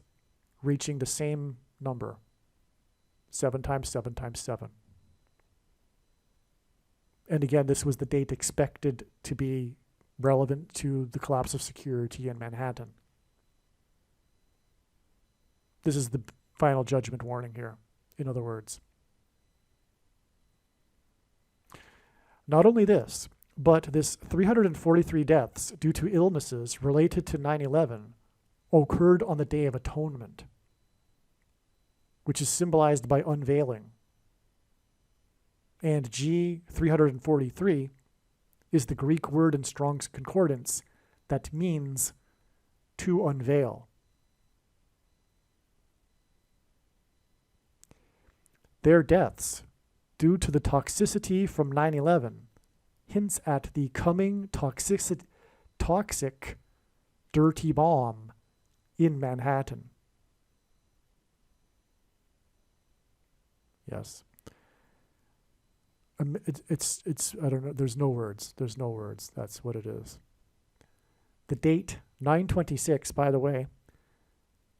reaching the same number, 7 times 7 times 7. And again, this was the date expected to be relevant to the collapse of security in Manhattan. This is the final judgment warning here, in other words. Not only this, but this 343 deaths due to illnesses related to 9/11 occurred on the Day of Atonement, which is symbolized by unveiling. And G 343 is the Greek word in Strong's Concordance that means to unveil. Their deaths, due to the toxicity from 9/11, hints at the coming toxic dirty bomb in Manhattan. Yes. It's I don't know, there's no words. That's what it is. The date, 9/26, by the way,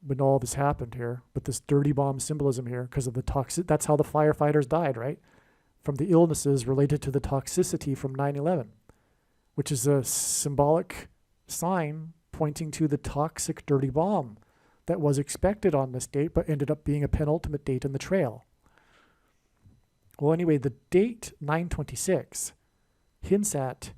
when all this happened here, but this dirty bomb symbolism here, because of the that's how the firefighters died, right? From the illnesses related to the toxicity from 9/11, which is a symbolic sign pointing to the toxic dirty bomb that was expected on this date, but ended up being a penultimate date in the trail. Well, anyway, the date 9/26 hints at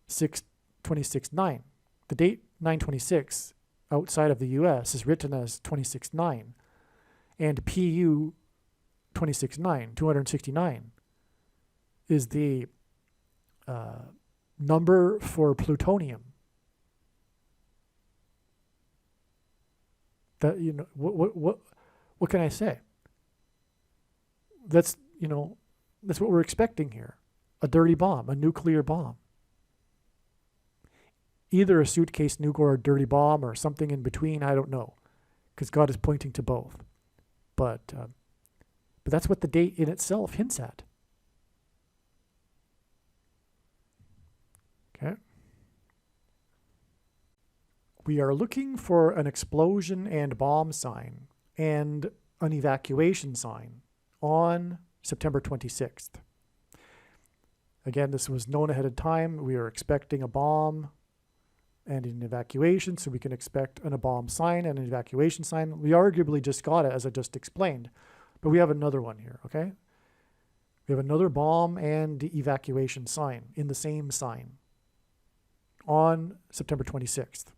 6/26/9. The date 9/26 outside of the U.S. is written as 26/9, and PU 26/9, 269, is the number for plutonium. That, you know, what can I say? That's what we're expecting here. A dirty bomb, a nuclear bomb. Either a suitcase nuke or a dirty bomb or something in between, I don't know. Because God is pointing to both. But that's what the date in itself hints at. Okay. We are looking for an explosion and bomb sign and an evacuation sign on September 26th. Again, this was known ahead of time. We are expecting a bomb and an evacuation, so we can expect a bomb sign and an evacuation sign. We arguably just got it, as I just explained, but we have another one here, okay? We have another bomb and evacuation sign in the same sign on September 26th.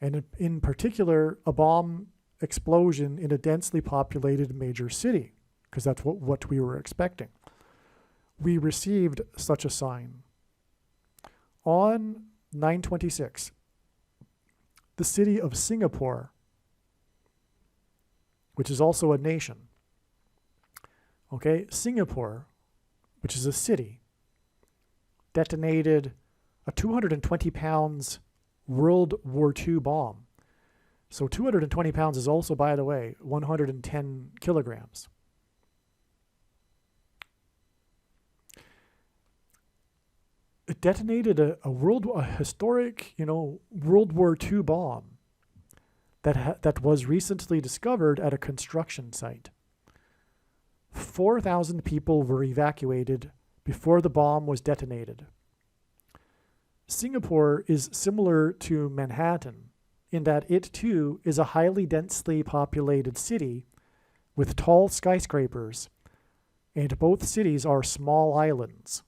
And in particular, a bomb explosion in a densely populated major city, because that's what we were expecting. We received such a sign. On 9/26, the city of Singapore, which is also a nation, okay, Singapore, which is a city, detonated a 220 pounds World War II bomb. So 220 pounds is also, by the way, 110 kilograms. detonated a historic, World War II bomb that was recently discovered at a construction site. 4,000 people were evacuated before the bomb was detonated. Singapore is similar to Manhattan in that it too is a highly densely populated city with tall skyscrapers, and both cities are small islands,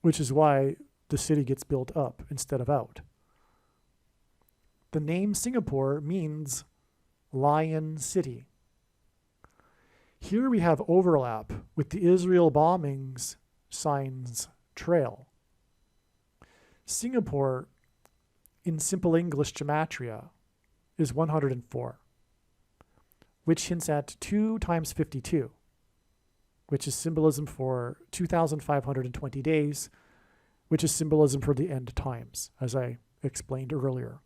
which is why the city gets built up instead of out. The name Singapore means Lion City. Here we have overlap with the Israel bombings signs trail. Singapore, in simple English gematria, is 104, which hints at 2 times 52, which is symbolism for 2,520 days, which is symbolism for the end times, as I explained earlier.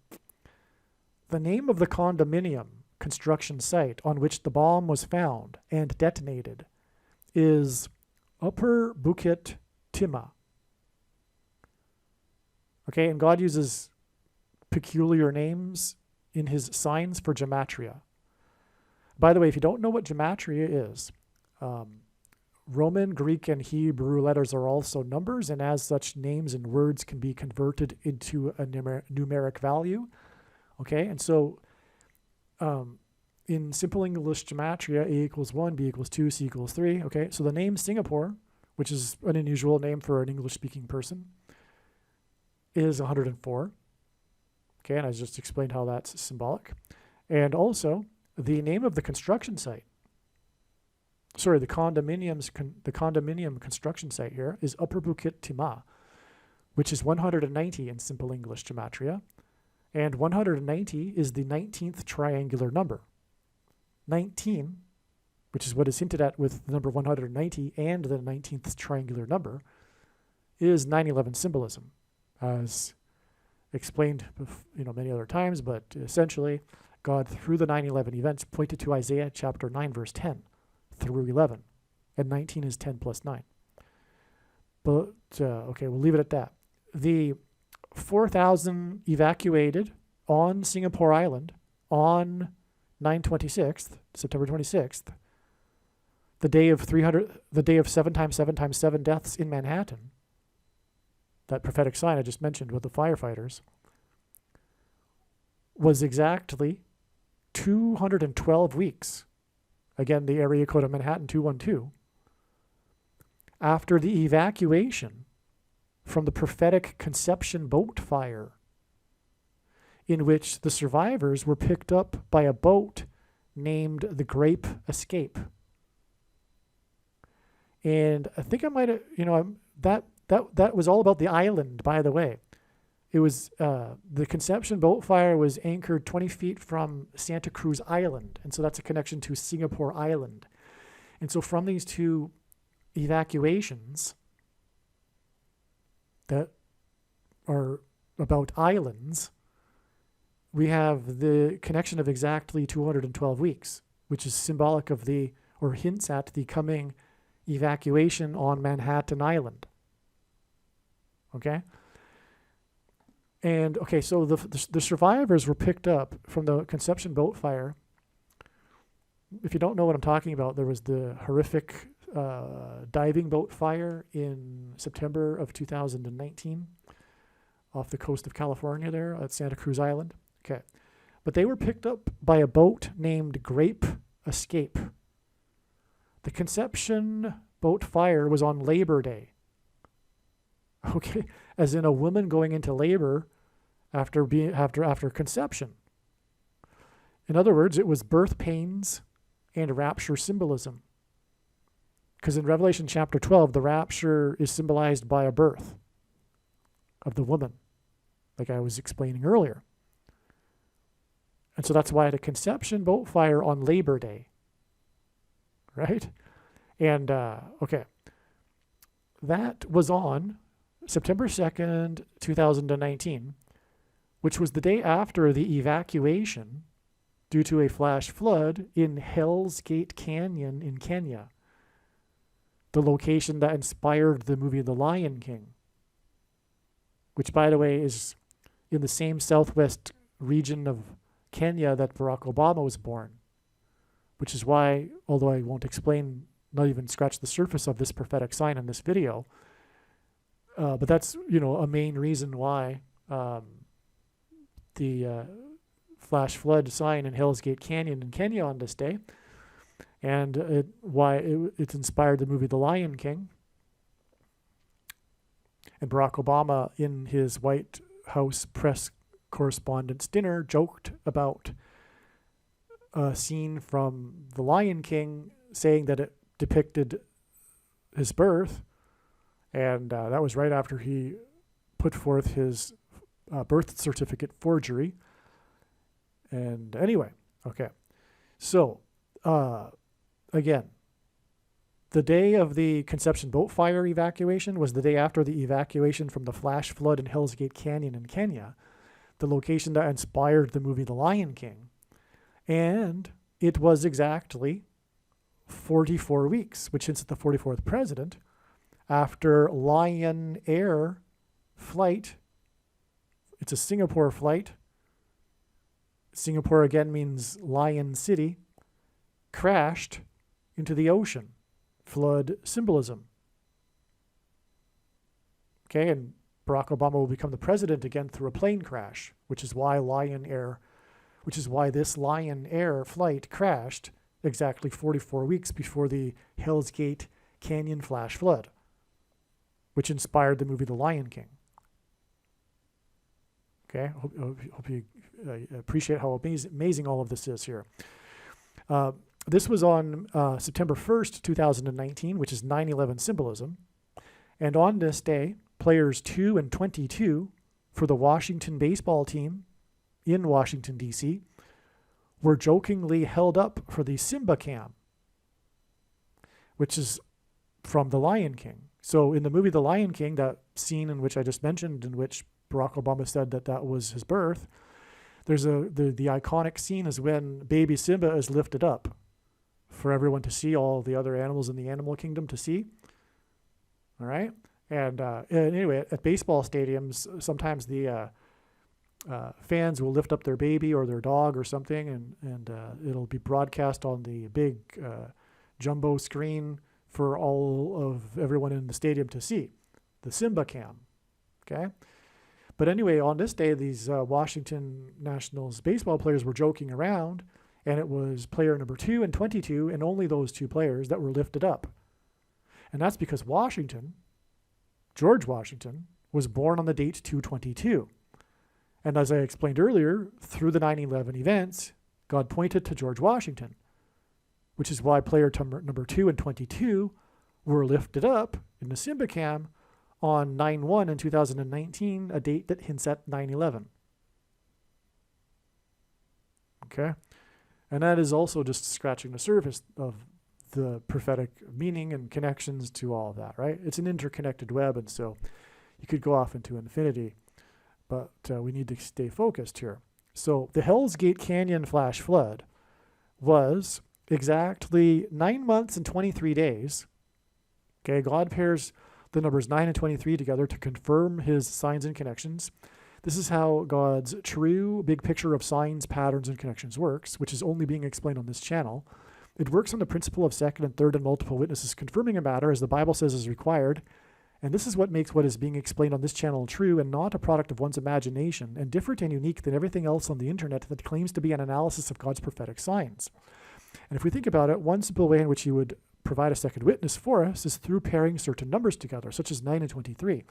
The name of the condominium construction site on which the bomb was found and detonated is Upper Bukit Timah. Okay, and God uses peculiar names in his signs for gematria. By the way, if you don't know what gematria is, Roman, Greek, and Hebrew letters are also numbers, and as such, names and words can be converted into a numeric value. Okay, and so in simple English gematria, A equals 1, B equals 2, C equals 3. Okay, so the name Singapore, which is an unusual name for an English-speaking person, is 104. Okay, and I just explained how that's symbolic. And also, the name of the construction site, the condominium construction site here is Upper Bukit Timah, which is 190 in simple English gematria. And 190 is the 19th triangular number. 19, which is what is hinted at with the number 190 and the 19th triangular number, is 9/11 symbolism, as explained many other times, but essentially God, through the 9/11 events, pointed to Isaiah chapter 9, verse 10 through 11, and 19 is 10 plus 9. But, okay, we'll leave it at that. The 4,000 evacuated on Singapore Island on September 26th, the day of 7 times 7 times 7 deaths in Manhattan, that prophetic sign I just mentioned with the firefighters, was exactly 212 weeks. Again, the area code of Manhattan 212. After the evacuation from the prophetic conception boat fire, in which the survivors were picked up by a boat named the Grape Escape. And I think I might have, that was all about the island, by the way. It was, the conception boat fire was anchored 20 feet from Santa Cruz Island, and so that's a connection to Singapore Island. And so from these two evacuations that are about islands, we have the connection of exactly 212 weeks, which is symbolic of or hints at the coming evacuation on Manhattan Island. Okay? And, okay, so the survivors were picked up from the conception boat fire. If you don't know what I'm talking about, there was the horrific diving boat fire in September of 2019 off the coast of California there at Santa Cruz Island. Okay. But they were picked up by a boat named Grape Escape. The conception boat fire was on Labor Day. Okay, as in a woman going into labor after conception. In other words, it was birth pains and rapture symbolism. Because in Revelation chapter 12, the rapture is symbolized by a birth of the woman, like I was explaining earlier. And so that's why the conception boat fire on Labor Day, right? And, okay, that was on September 2nd, 2019, which was the day after the evacuation due to a flash flood in Hell's Gate Canyon in Kenya, the location that inspired the movie The Lion King. which, by the way, is in the same southwest region of Kenya that Barack Obama was born, which is why, although I won't explain, not even scratch the surface of this prophetic sign in this video, but that's, a main reason why the flash flood sign in Hell's Gate Canyon in Kenya on this day, and it's inspired the movie The Lion King. And Barack Obama, in his White House press correspondence dinner, joked about a scene from The Lion King, saying that it depicted his birth, and that was right after he put forth his birth certificate forgery. And anyway, okay. So, again, the day of the Conception boat fire evacuation was the day after the evacuation from the flash flood in Hell's Gate Canyon in Kenya, the location that inspired the movie The Lion King. And it was exactly 44 weeks, which hints at the 44th president, after Lion Air flight. It's a Singapore flight. Singapore again means Lion City, crashed into the ocean. Flood symbolism. Okay, and Barack Obama will become the president again through a plane crash, which is why this Lion Air flight crashed exactly 44 weeks before the Hell's Gate Canyon flash flood, which inspired the movie The Lion King. Okay, hope you appreciate how amazing all of this is here. This was on September 1st, 2019, which is 9/11 symbolism. And on this day, players 2 and 22 for the Washington baseball team in Washington, D.C., were jokingly held up for the Simba cam, which is from The Lion King. So in the movie The Lion King, that scene in which I just mentioned, in which Barack Obama said that was his birth, there's the iconic scene is when baby Simba is lifted up for everyone to see, all the other animals in the animal kingdom to see. All right? And anyway, at baseball stadiums, sometimes the fans will lift up their baby or their dog or something, and it'll be broadcast on the big jumbo screen for all of everyone in the stadium to see, the Simba cam. Okay? But anyway, on this day, these Washington Nationals baseball players were joking around, and it was player number 2 and 22, and only those 2 players that were lifted up. And that's because George Washington, was born on the date 2/22. And as I explained earlier, through the 9/11 events, God pointed to George Washington, which is why player number 2 and 22 were lifted up in the Simba cam on 9/1 in 2019, a date that hints at 9/11. Okay? And that is also just scratching the surface of the prophetic meaning and connections to all of that, right? It's an interconnected web, and so you could go off into infinity, but we need to stay focused here. So the Hell's Gate Canyon flash flood was exactly 9 months and 23 days. Okay, God pairs the numbers 9 and 23 together to confirm his signs and connections. This is how God's true big picture of signs, patterns, and connections works, which is only being explained on this channel. It works on the principle of second and third and multiple witnesses confirming a matter as the Bible says is required. And this is what makes what is being explained on this channel true and not a product of one's imagination, and different and unique than everything else on the internet that claims to be an analysis of God's prophetic signs. And if we think about it, one simple way in which he would provide a second witness for us is through pairing certain numbers together, such as 9 and 23.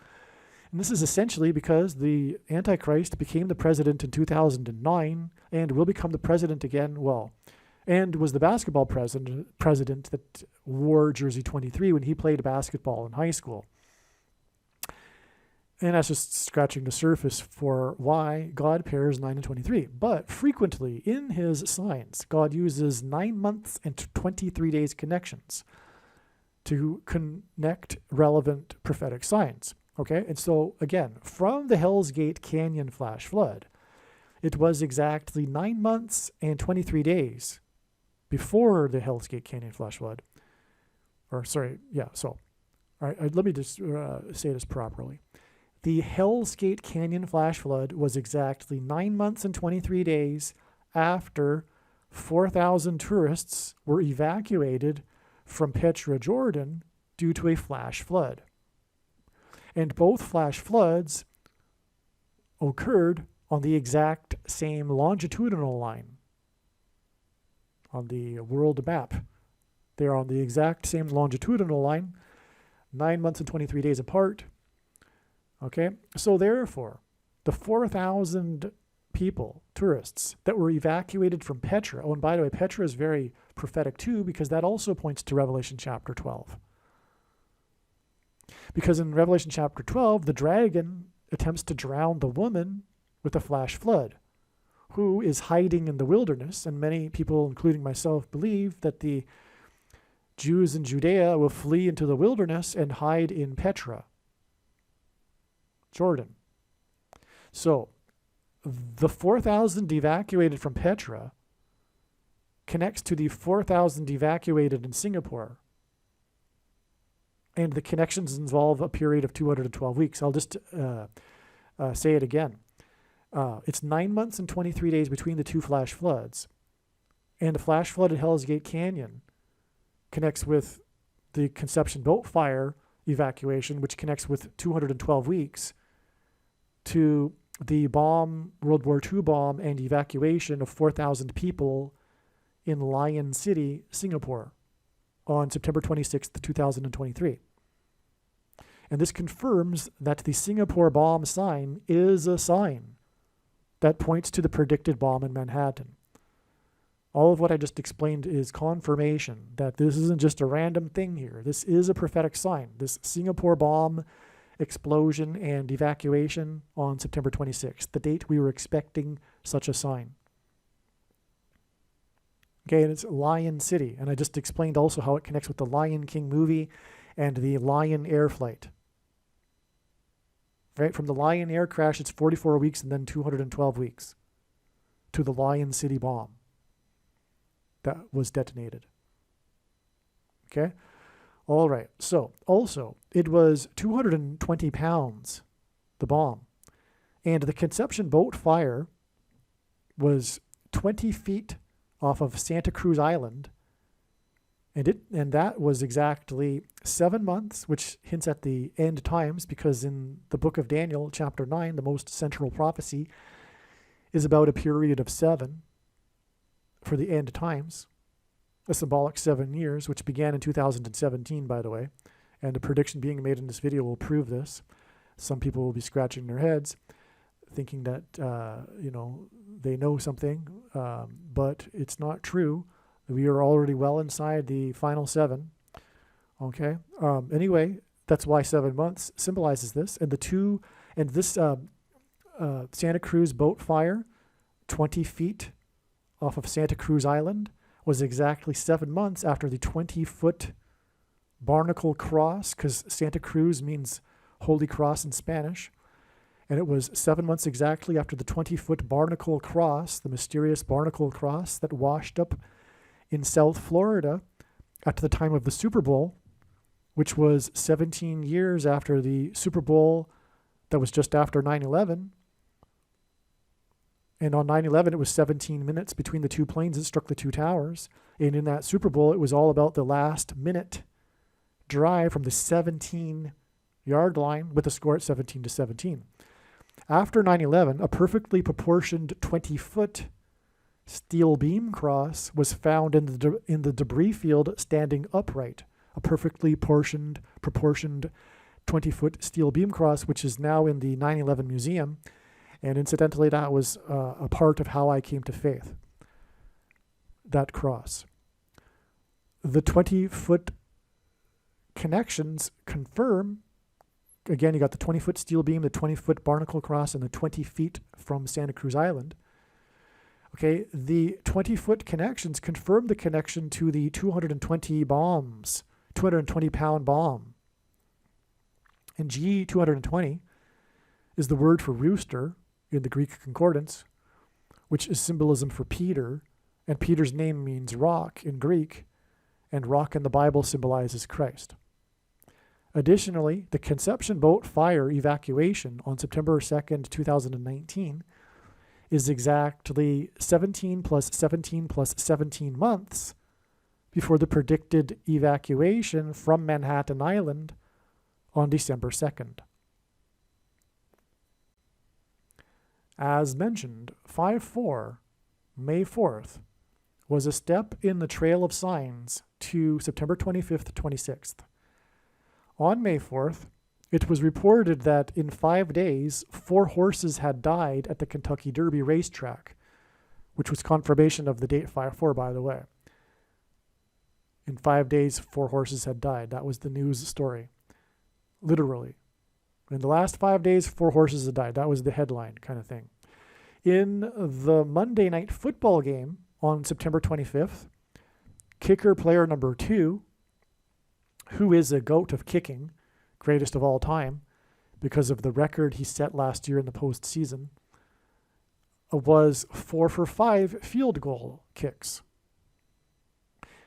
And this is essentially because the Antichrist became the president in 2009 and will become the president again, and was the basketball president that wore jersey 23 when he played basketball in high school. And that's just scratching the surface for why God pairs 9 and 23. But frequently in his signs, God uses 9 months and 23 days connections to connect relevant prophetic signs. Okay, and so again, from the Hell's Gate Canyon flash flood, it was exactly 9 months and 23 days before the Hell's Gate Canyon flash flood. All right, let me just say this properly. The Hell's Gate Canyon flash flood was exactly 9 months and 23 days after 4,000 tourists were evacuated from Petra, Jordan, due to a flash flood. And both flash floods occurred on the exact same longitudinal line on the world map. They're on the exact same longitudinal line, 9 months and 23 days apart. Okay, so therefore, the 4,000 people, tourists, that were evacuated from Petra, oh, and by the way, Petra is very prophetic too, because that also points to Revelation chapter 12. Because in Revelation chapter 12, the dragon attempts to drown the woman with a flash flood, who is hiding in the wilderness, and many people, including myself, believe that the Jews in Judea will flee into the wilderness and hide in Petra, Jordan. So, the 4,000 evacuated from Petra connects to the 4,000 evacuated in Singapore. And the connections involve a period of 212 weeks. I'll just say it again. It's 9 months and 23 days between the two flash floods. And the flash flood at Hell's Gate Canyon connects with the Conception boat fire evacuation, which connects with 212 weeks to the bomb, World War II bomb, and evacuation of 4,000 people in Lion City, Singapore, on September 26th, 2023. And this confirms that the Singapore bomb sign is a sign that points to the predicted bomb in Manhattan. All of what I just explained is confirmation that this isn't just a random thing here. This is a prophetic sign. This Singapore bomb explosion and evacuation on September 26th, the date we were expecting such a sign. Okay, and it's Lion City. And I just explained also how it connects with the Lion King movie and the Lion Air flight. Right, from the Lion Air crash, it's 44 weeks and then 212 weeks to the Lion City bomb that was detonated. Okay? All right. So, also, it was 220 pounds, the bomb. And the Conception boat fire was 20 feet off of Santa Cruz Island. And that was exactly 7 months, which hints at the end times, because in the book of Daniel, chapter 9, the most central prophecy is about a period of 7 for the end times, a symbolic 7 years, which began in 2017, by the way. And the prediction being made in this video will prove this. Some people will be scratching their heads, thinking that, they know something, but it's not true. We are already well inside the final 7. Okay. Anyway, that's why 7 months symbolizes this. And this Santa Cruz boat fire, 20 feet off of Santa Cruz Island, was exactly 7 months after the 20-foot barnacle cross, because Santa Cruz means Holy Cross in Spanish. And it was 7 months exactly after the 20-foot barnacle cross, the mysterious barnacle cross that washed up in South Florida at the time of the Super Bowl, which was 17 years after the Super Bowl that was just after 9/11. And on 9/11, it was 17 minutes between the two planes that struck the two towers. And in that Super Bowl, it was all about the last minute drive from the 17-yard line with the score at 17-17. After 9/11, a perfectly proportioned 20-foot steel beam cross was found in the debris field standing upright. A perfectly proportioned 20-foot steel beam cross, which is now in the 9/11 museum. And incidentally, that was a part of how I came to faith, that cross. The 20-foot connections confirm, again, you got the 20-foot steel beam, the 20-foot barnacle cross, and the 20 feet from Santa Cruz Island. Okay, the 20-foot connections confirm the connection to the 220-pound bomb. And G220 is the word for rooster in the Greek concordance, which is symbolism for Peter, and Peter's name means rock in Greek, and rock in the Bible symbolizes Christ. Additionally, the Conception boat fire evacuation on September 2nd, 2019 is exactly 17 plus 17 plus 17 months before the predicted evacuation from Manhattan Island on December 2nd. As mentioned, 5/4, May 4th, was a step in the trail of signs to September 25th, 26th. On May 4th, it was reported that in 5 days, 4 horses had died at the Kentucky Derby racetrack, which was confirmation of the date 5/4, by the way. In 5 days, 4 horses had died. That was the news story. Literally. In the last 5 days, 4 horses had died. That was the headline kind of thing. In the Monday night football game on September 25th, kicker player number 2, who is a goat of kicking, greatest of all time, because of the record he set last year in the postseason, was 4 for 5 field goal kicks.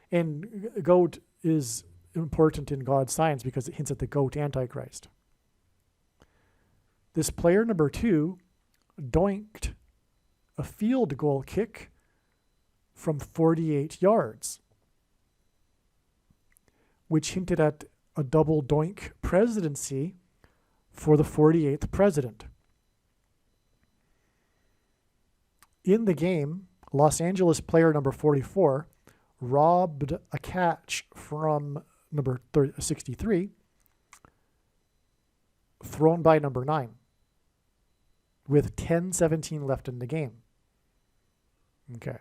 And goat is important in God's signs because it hints at the goat Antichrist. This player number 2 doinked a field goal kick from 48 yards, which hinted at a double doink presidency for the 48th president. In the game, Los Angeles player number 44 robbed a catch from number 63, thrown by number 9, with 10:17 left in the game. Okay.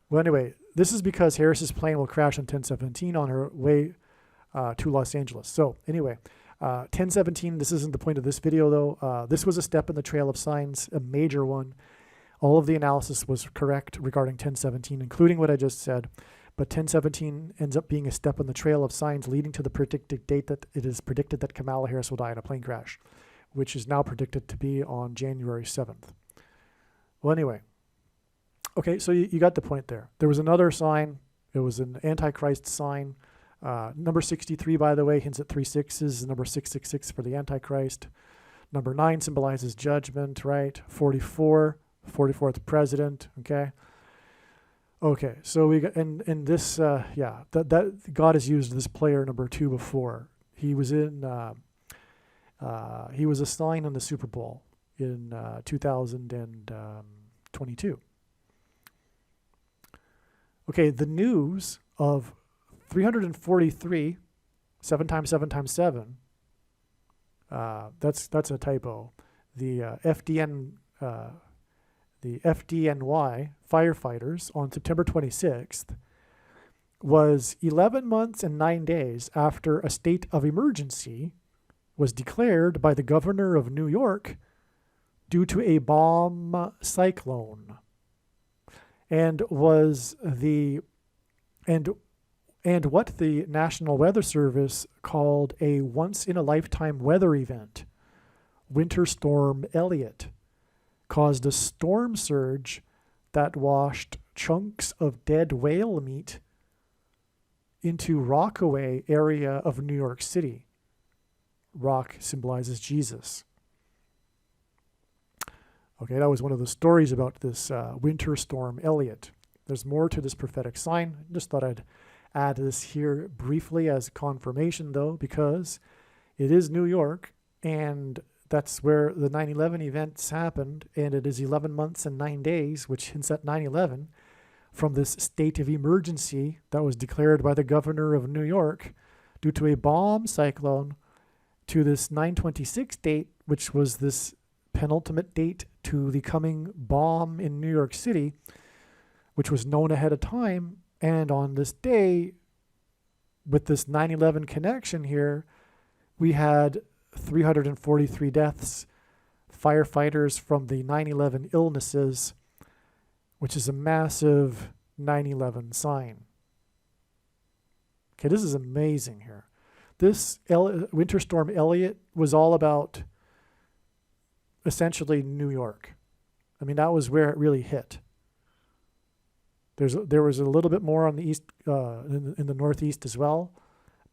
Well, anyway, this is because Harris's plane will crash on 10:17 on her way to Los Angeles. So anyway, 10:17, this isn't the point of this video, though. This was a step in the trail of signs, a major one. All of the analysis was correct regarding 10:17, including what I just said. But 10:17 ends up being a step in the trail of signs leading to the predicted date that it is predicted that Kamala Harris will die in a plane crash, which is now predicted to be on January 7th. Well, anyway. Okay, so you got the point there. There was another sign. It was an Antichrist sign. Number 63, by the way, hints at 3 6s. Number 666 for the Antichrist. Number 9 symbolizes judgment, right? 44, 44th president, okay? Okay, so we got, and this, that God has used this player number 2 before. He was in, he was a sign in the Super Bowl in 2022. Okay, the news of 343, 7 times 7 times 7, that's a typo. The FDNY firefighters on September 26th was 11 months and 9 days after a state of emergency was declared by the governor of New York due to a bomb cyclone, and was the and what the National Weather Service called a once-in-a-lifetime weather event. Winter Storm Elliott caused a storm surge that washed chunks of dead whale meat into Rockaway area of New York City. Rock symbolizes Jesus. Okay, that was one of the stories about this Winter Storm Elliott. There's more to this prophetic sign. Just thought I'd add this here briefly as confirmation, though, because it is New York, and that's where the 9/11 events happened, and it is 11 months and 9 days, which hints at 9/11, from this state of emergency that was declared by the governor of New York due to a bomb cyclone, to this 9/26 date, which was this penultimate date to the coming bomb in New York City, which was known ahead of time. And on this day, with this 9/11 connection here, we had 343 deaths, firefighters from the 9/11 illnesses, which is a massive 9/11 sign. Okay, this is amazing here. This Winter Storm Elliott was all about essentially New York. I mean, that was where it really hit. There was a little bit more on the east, in the northeast as well,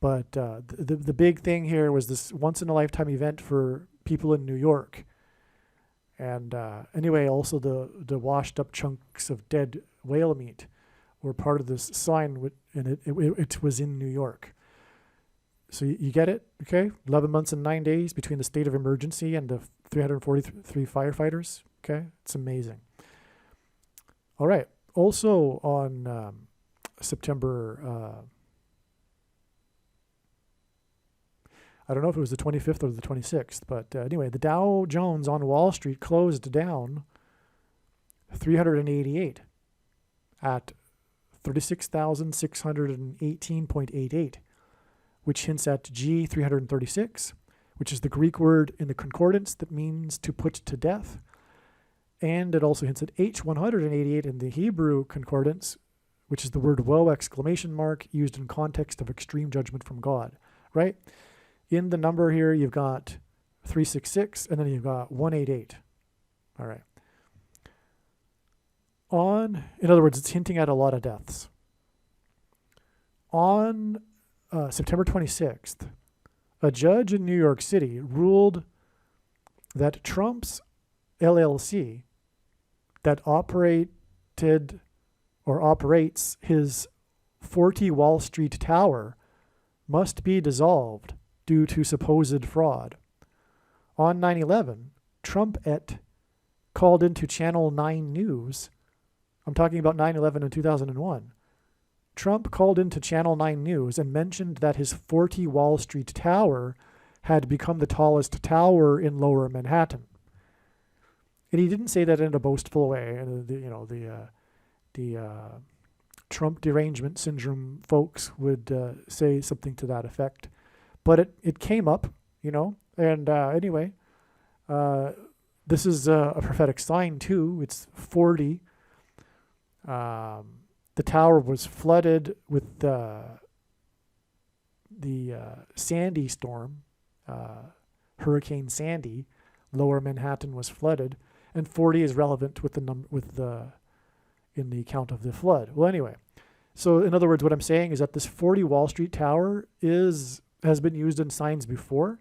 But the big thing here was this once-in-a-lifetime event for people in New York. And anyway, also the washed-up chunks of dead whale meat were part of this sign, and it was in New York. So you get it, okay? 11 months and 9 days between the state of emergency and the 343 firefighters, okay? It's amazing. All right. Also on September, I don't know if it was the 25th or the 26th, but anyway, the Dow Jones on Wall Street closed down 388 at 36,618.88, which hints at G336, which is the Greek word in the concordance that means to put to death. And it also hints at H188 in the Hebrew concordance, which is the word woe exclamation mark used in context of extreme judgment from God, right? In the number here, you've got 366, and then you've got 188. All right. In other words, it's hinting at a lot of deaths. On September 26th, a judge in New York City ruled that Trump's LLC that operated or operates his 40 Wall Street Tower must be dissolved due to supposed fraud. On 9/11, Trump called into Channel 9 News. I'm talking about 9/11 in 2001. Trump called into Channel 9 News and mentioned that his 40 Wall Street Tower had become the tallest tower in Lower Manhattan. And he didn't say that in a boastful way. And the Trump derangement syndrome folks would say something to that effect. But it came up, and anyway, this is a prophetic sign too. It's 40. The tower was flooded with the Sandy storm, Hurricane Sandy. Lower Manhattan was flooded, and 40 is relevant with in the account of the flood. Well, anyway, so in other words, what I'm saying is that this 40 Wall Street Tower has been used in signs before.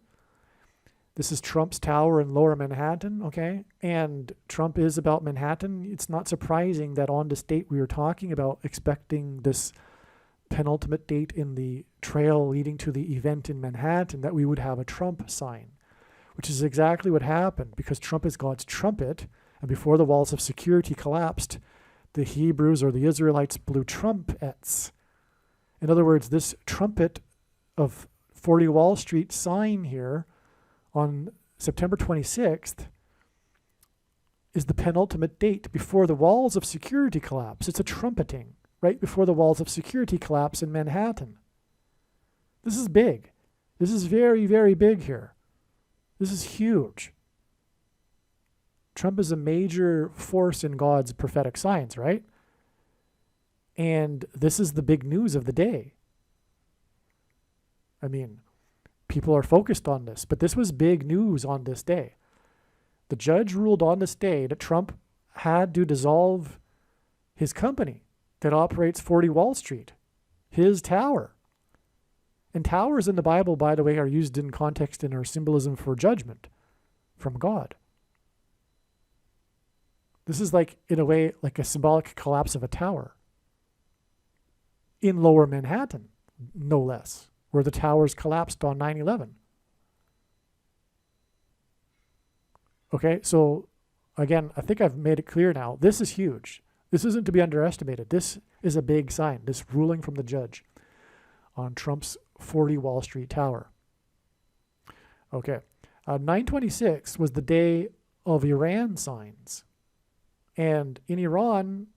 This is Trump's tower in Lower Manhattan, okay? And Trump is about Manhattan. It's not surprising that on this date we were talking about expecting this penultimate date in the trail leading to the event in Manhattan that we would have a Trump sign, which is exactly what happened because Trump is God's trumpet. And before the walls of security collapsed, the Hebrews or the Israelites blew trumpets. In other words, this trumpet of 40 Wall Street sign here on September 26th is the penultimate date before the walls of security collapse. It's a trumpeting right before the walls of security collapse in Manhattan. This is big. This is very, very big here. This is huge. Trump is a major force in God's prophetic signs, right? And this is the big news of the day. I mean, people are focused on this, but this was big news on this day. The judge ruled on this day that Trump had to dissolve his company that operates 40 Wall Street, his tower. And towers in the Bible, by the way, are used in context and are symbolism for judgment from God. This is like, in a way, like a symbolic collapse of a tower in Lower Manhattan, no less, where the towers collapsed on 9/11. Okay, so again, I think I've made it clear now. This is huge. This isn't to be underestimated. This is a big sign, this ruling from the judge on Trump's 40 Wall Street Tower. Okay, 9/26 was the day of Iran signs. And in Iran,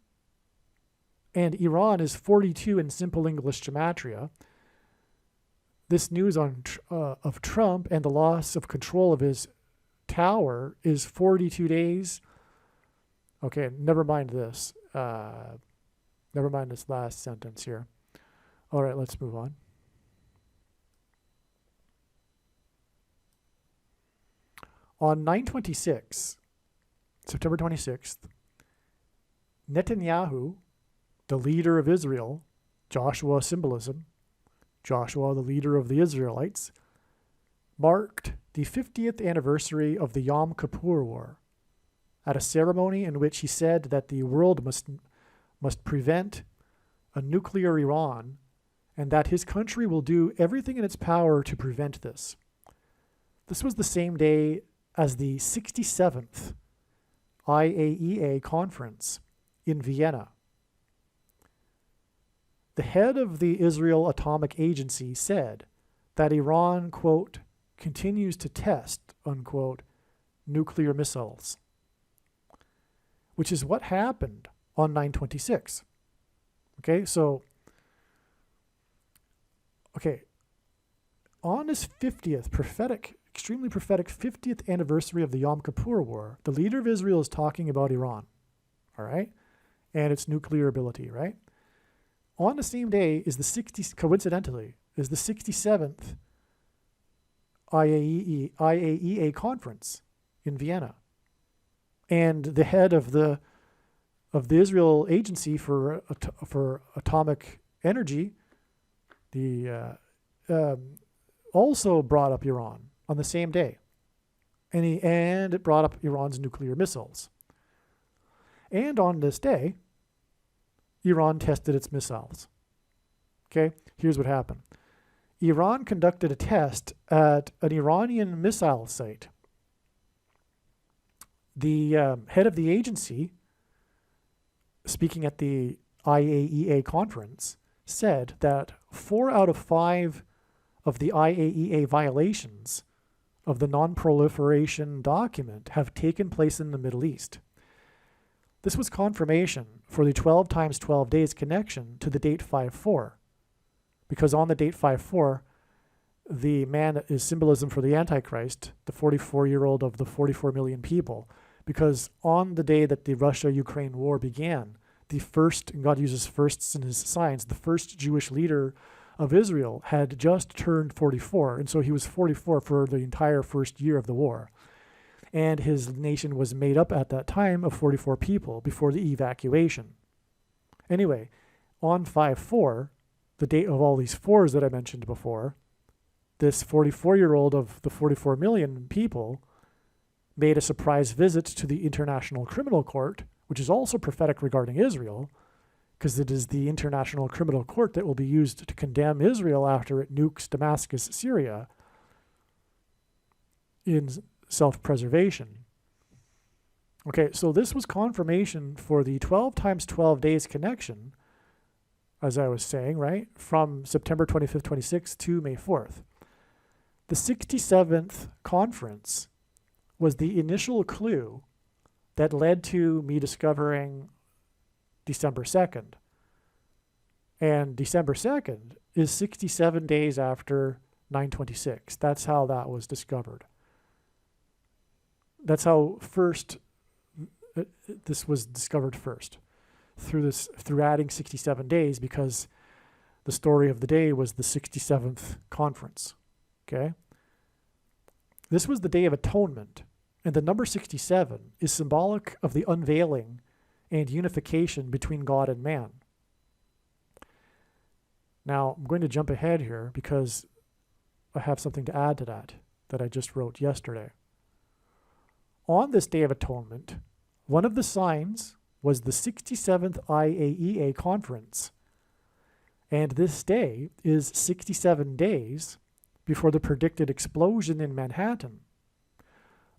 is 42 in simple English gematria. This news of Trump and the loss of control of his tower is 42 days. Okay, never mind this. Never mind this last sentence here. All right, let's move on. On 9/26, September 26th, Netanyahu, the leader of Israel, Joshua symbolism, Joshua, the leader of the Israelites, marked the 50th anniversary of the Yom Kippur War at a ceremony in which he said that the world must prevent a nuclear Iran and that his country will do everything in its power to prevent this. This was the same day as the 67th IAEA conference in Vienna. The head of the Israel Atomic Agency said that Iran, quote, continues to test, unquote, nuclear missiles, which is what happened on 9/26. Okay, so, on this 50th extremely prophetic 50th anniversary of the Yom Kippur War, the leader of Israel is talking about Iran, all right, and its nuclear ability, right? On the same day is coincidentally, is the 67th IAEA conference in Vienna. And the head of the Israel Agency for Atomic Energy, also brought up Iran on the same day. And it brought up Iran's nuclear missiles. And on this day, Iran tested its missiles. Okay, here's what happened. Iran conducted a test at an Iranian missile site. The head of the agency, speaking at the IAEA conference, said that 4 out of 5 of the IAEA violations of the non-proliferation document have taken place in the Middle East. This was confirmation for the 12 times 12 days connection to the date 5/4, because on the date 5/4, the man is symbolism for the Antichrist, the 44-year-old of the 44 million people, because on the day that the Russia-Ukraine war began, the first, and God uses firsts in his signs, the first Jewish leader of Israel had just turned 44, and so he was 44 for the entire first year of the war. And his nation was made up at that time of 44 people before the evacuation. Anyway, on 5/4, the date of all these fours that I mentioned before, this 44-year-old of the 44 million people made a surprise visit to the International Criminal Court, which is also prophetic regarding Israel, because it is the International Criminal Court that will be used to condemn Israel after it nukes Damascus, Syria, in self-preservation. Okay, so this was confirmation for the 12 times 12 days connection, as I was saying, right, from September 25th, 26th to May 4th. The 67th conference was the initial clue that led to me discovering December 2nd. And December 2nd is 67 days after 9/26. That's how that was discovered. That's how this was discovered first, through adding 67 days, because the story of the day was the 67th conference. Okay? This was the Day of Atonement, and the number 67 is symbolic of the unveiling and unification between God and man. Now, I'm going to jump ahead here because I have something to add to that I just wrote yesterday. On this Day of Atonement, one of the signs was the 67th IAEA conference. And this day is 67 days before the predicted explosion in Manhattan.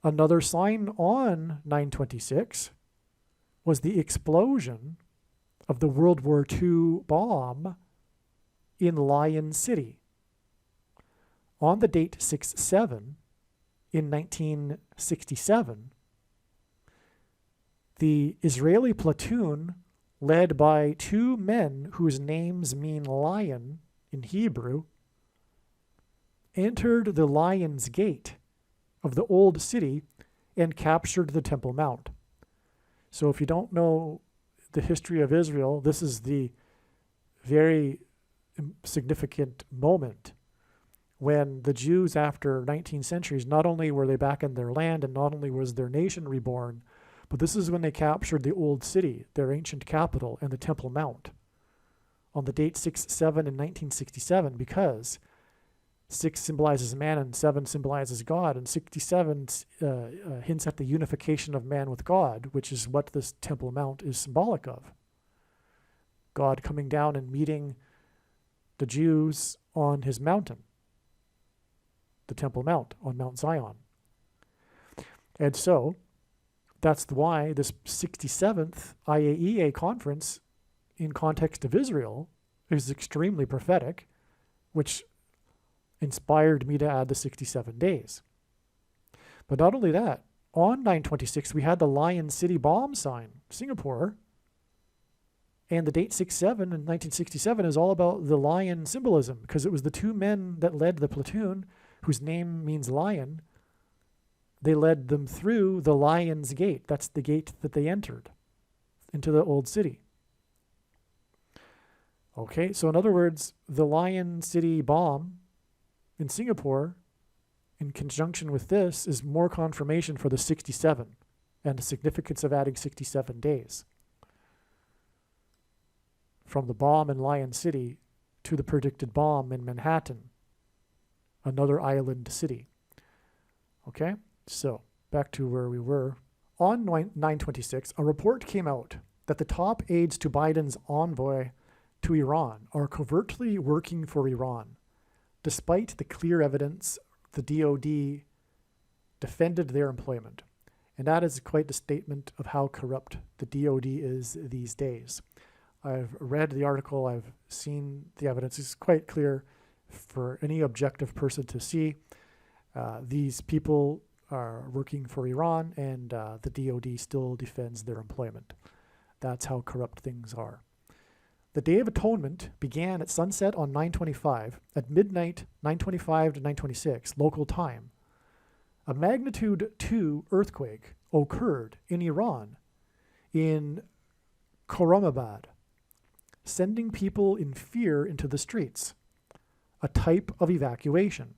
Another sign on 9/26 was the explosion of the World War II bomb in Lion City. On the date 6/7, in 1967, the Israeli platoon, led by 2 men whose names mean lion in Hebrew, entered the Lion's Gate of the Old City and captured the Temple Mount. So if you don't know the history of Israel, this is the very significant moment when the Jews, after 19 centuries, not only were they back in their land and not only was their nation reborn, but this is when they captured the Old City, their ancient capital, and the Temple Mount. on the date 6/7 in 1967 because 6 symbolizes man and 7 symbolizes God, and 67 hints at the unification of man with God, which is what this Temple Mount is symbolic of. God coming down and meeting the Jews on his mountain, the Temple Mount on Mount Zion. And so that's why this 67th IAEA conference in context of Israel is extremely prophetic, which inspired me to add the 67 days. But not only that, on 9/26, we had the Lion City bomb sign, Singapore, and the date 6/7 in 1967 is all about the lion symbolism, because it was the 2 men that led the platoon, whose name means lion. They led them through the Lion's Gate. That's the gate that they entered into the old city. Okay, so in other words, the Lion City bomb in Singapore, in conjunction with this, is more confirmation for the 67 and the significance of adding 67 days. From the bomb in Lion City to the predicted bomb in Manhattan, another island city. Okay, so back to where we were. On 9/26, a report came out that the top aides to Biden's envoy to Iran are covertly working for Iran. Despite the clear evidence, the DOD defended their employment. And that is quite a statement of how corrupt the DOD is these days. I've read the article, I've seen the evidence. It's quite clear for any objective person to see. These people are working for Iran, and the DOD still defends their employment. That's how corrupt things are. The Day of Atonement began at sunset on 9/25 at midnight, 9/25 to 9/26 local time. A magnitude 2 earthquake occurred in Iran, in Khorramabad, sending people in fear into the streets, a type of evacuation.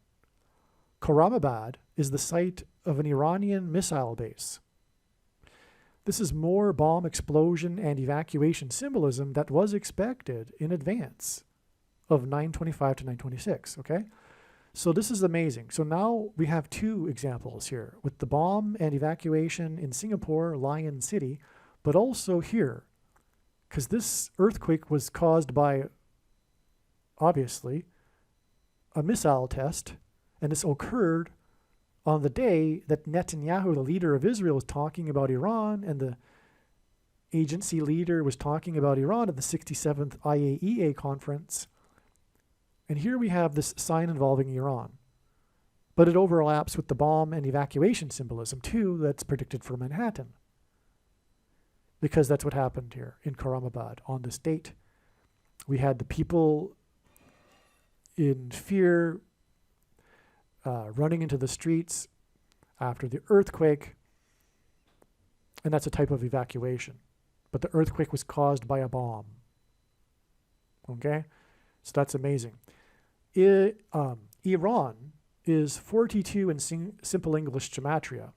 Khorramabad is the site of an Iranian missile base. This is more bomb explosion and evacuation symbolism that was expected in advance of 9/25 to 9/26, okay? So this is amazing. So now we have 2 examples here with the bomb and evacuation in Singapore, Lion City, but also here, because this earthquake was caused by, obviously, a missile test, and this occurred on the day that Netanyahu, the leader of Israel, was talking about Iran, and the agency leader was talking about Iran at the 67th IAEA conference. And here we have this sign involving Iran. But it overlaps with the bomb and evacuation symbolism, too, that's predicted for Manhattan. Because that's what happened here in Khorramabad on this date. We had the people in fear, running into the streets after the earthquake, and that's a type of evacuation. But the earthquake was caused by a bomb. Okay? So that's amazing. Iran is 42 in simple English gematria.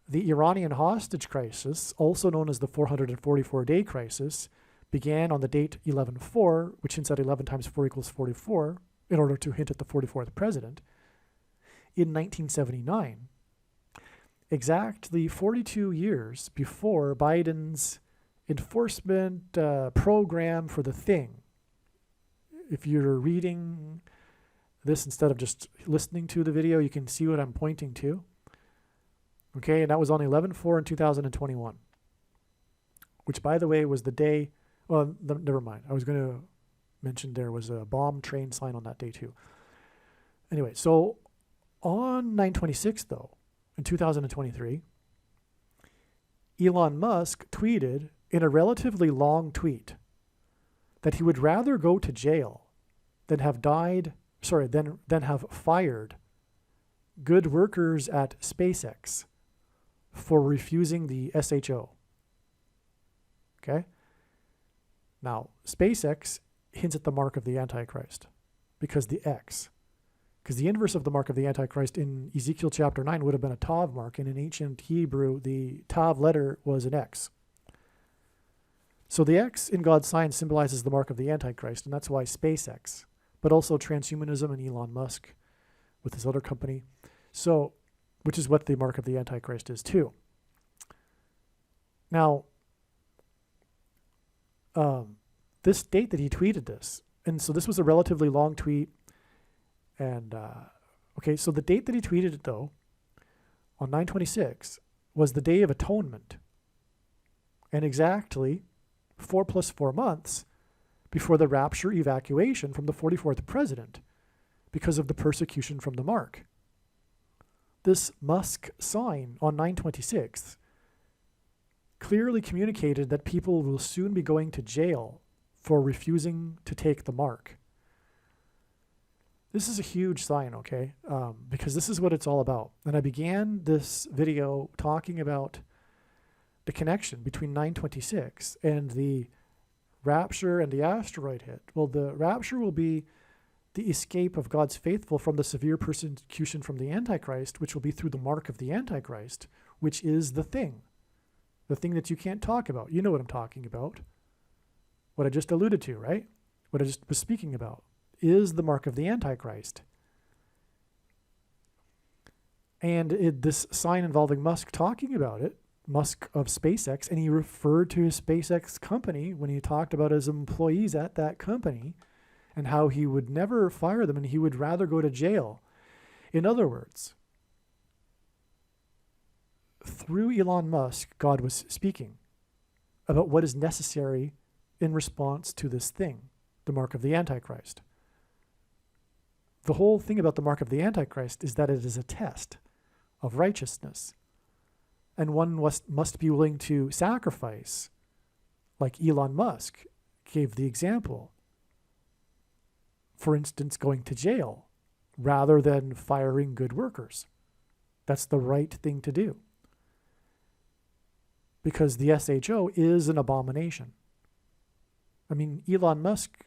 The Iranian hostage crisis, also known as the 444-day crisis, began on the date 11/4, which hints at 11 times 4 equals 44, in order to hint at the 44th president, in 1979, exactly 42 years before Biden's enforcement program for the thing. If you're reading this instead of just listening to the video, you can see what I'm pointing to. Okay, and that was on 11/4 in 2021, which, by the way, was the day, well, never mind. I was going to mention there was a bomb train sign on that day too. Anyway, so on 9/26, though, in 2023, Elon Musk tweeted in a relatively long tweet that he would rather go to jail than have fired good workers at SpaceX for refusing the SHO. Okay? Now, SpaceX hints at the mark of the Antichrist because the inverse of the mark of the Antichrist in Ezekiel chapter 9 would have been a Tav mark, and in ancient Hebrew, the Tav letter was an X. So the X in God's sign symbolizes the mark of the Antichrist, and that's why SpaceX, but also transhumanism and Elon Musk with his other company. So, which is what the mark of the Antichrist is too. Now, this date that he tweeted this, and so this was a relatively long tweet, and okay, so the date that he tweeted it though, on 9/26, was the Day of Atonement, and exactly 4 + 4 months before the rapture evacuation from the 44th president because of the persecution from the mark. This Musk sign on 9/26 clearly communicated that people will soon be going to jail for refusing to take the mark. This is a huge sign, okay? Because this is what it's all about. And I began this video talking about the connection between 9/26 and the rapture and the asteroid hit. Well, the rapture will be the escape of God's faithful from the severe persecution from the Antichrist, which will be through the mark of the Antichrist, which is the thing that you can't talk about. You know what I'm talking about. What I just alluded to, right? What I just was speaking about is the mark of the Antichrist. And this sign involving Musk talking about it, Musk of SpaceX, and he referred to his SpaceX company when he talked about his employees at that company and how he would never fire them and he would rather go to jail. In other words, through Elon Musk, God was speaking about what is necessary in response to this thing, the mark of the Antichrist. The whole thing about the mark of the Antichrist is that it is a test of righteousness. And one must be willing to sacrifice, like Elon Musk gave the example. For instance, going to jail rather than firing good workers. That's the right thing to do. Because the SHO is an abomination. I mean, Elon Musk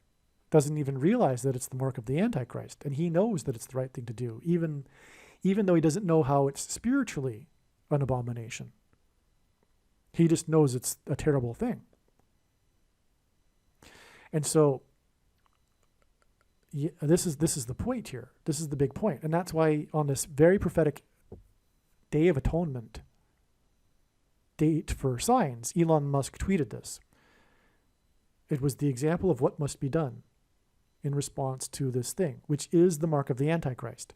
doesn't even realize that it's the mark of the Antichrist, and he knows that it's the right thing to do, even though he doesn't know how it's spiritually an abomination. He just knows it's a terrible thing. And so this is the point here. This is the big point. And that's why on this very prophetic Day of Atonement date for signs, Elon Musk tweeted this. It was the example of what must be done in response to this thing, which is the mark of the Antichrist.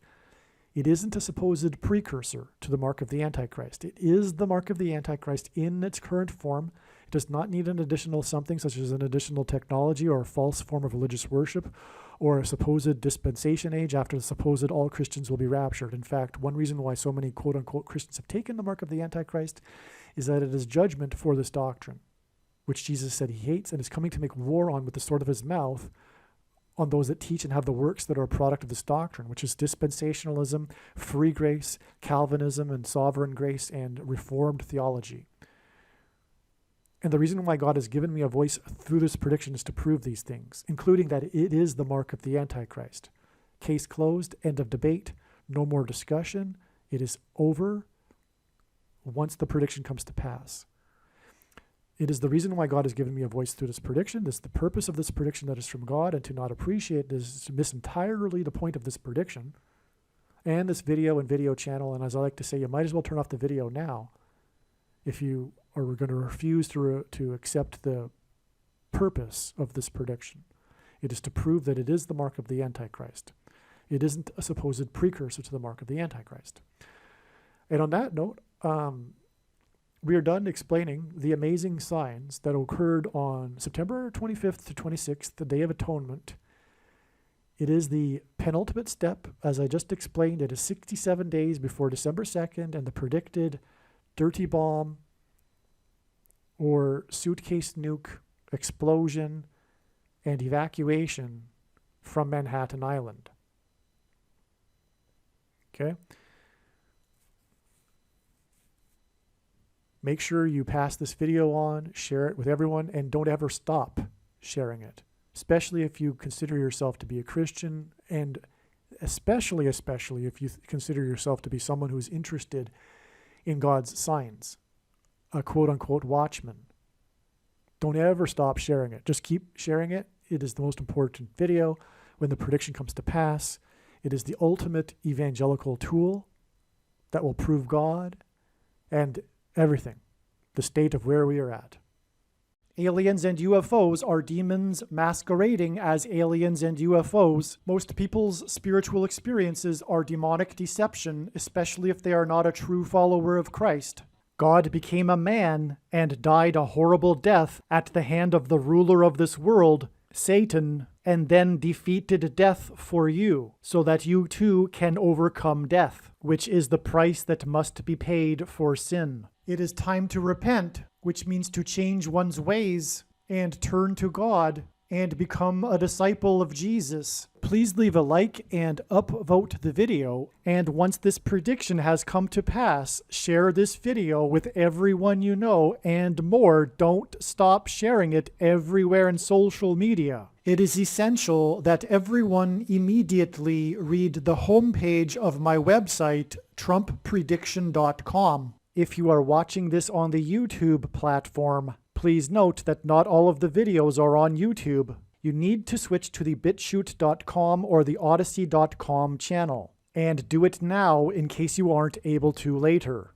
It isn't a supposed precursor to the mark of the Antichrist. It is the mark of the Antichrist in its current form. It does not need an additional something, such as an additional technology or a false form of religious worship or a supposed dispensation age after the supposed all Christians will be raptured. In fact, one reason why so many quote-unquote Christians have taken the mark of the Antichrist is that it is judgment for this doctrine, which Jesus said he hates and is coming to make war on with the sword of his mouth on those that teach and have the works that are a product of this doctrine, which is dispensationalism, free grace, Calvinism, and sovereign grace, and Reformed theology. And the reason why God has given me a voice through this prediction is to prove these things, including that it is the mark of the Antichrist. Case closed, end of debate, no more discussion. It is over once the prediction comes to pass. It is the reason why God has given me a voice through this prediction. This is the purpose of this prediction that is from God, and to not appreciate this is to miss entirely the point of this prediction and this video and video channel. And as I like to say, you might as well turn off the video now if you are going to refuse to accept the purpose of this prediction. It is to prove that it is the mark of the Antichrist. It isn't a supposed precursor to the mark of the Antichrist. And on that note, we are done explaining the amazing signs that occurred on September 25th to 26th, the Day of Atonement. It is the penultimate step. As I just explained, it is 67 days before December 2nd and the predicted dirty bomb or suitcase nuke explosion and evacuation from Manhattan Island. Okay? Make sure you pass this video on, share it with everyone, and don't ever stop sharing it, especially if you consider yourself to be a Christian, and especially if you consider yourself to be someone who's interested in God's signs, a quote-unquote watchman. Don't ever stop sharing it. Just keep sharing it. It is the most important video. When the prediction comes to pass, it is the ultimate evangelical tool that will prove God and everything, the state of where we are at. Aliens and UFOs are demons masquerading as aliens and UFOs. Most people's spiritual experiences are demonic deception, especially if they are not a true follower of Christ. God became a man and died a horrible death at the hand of the ruler of this world, Satan, and then defeated death for you, so that you too can overcome death, which is the price that must be paid for sin. It is time to repent, which means to change one's ways and turn to God and become a disciple of Jesus. Please leave a like and upvote the video, and once this prediction has come to pass, share this video with everyone you know, and more, don't stop sharing it everywhere in social media. It is essential that everyone immediately read the homepage of my website, TrumpPrediction.com. If you are watching this on the YouTube platform, please note that not all of the videos are on YouTube. You need to switch to the BitChute.com or the Odyssey.com channel. And do it now in case you aren't able to later.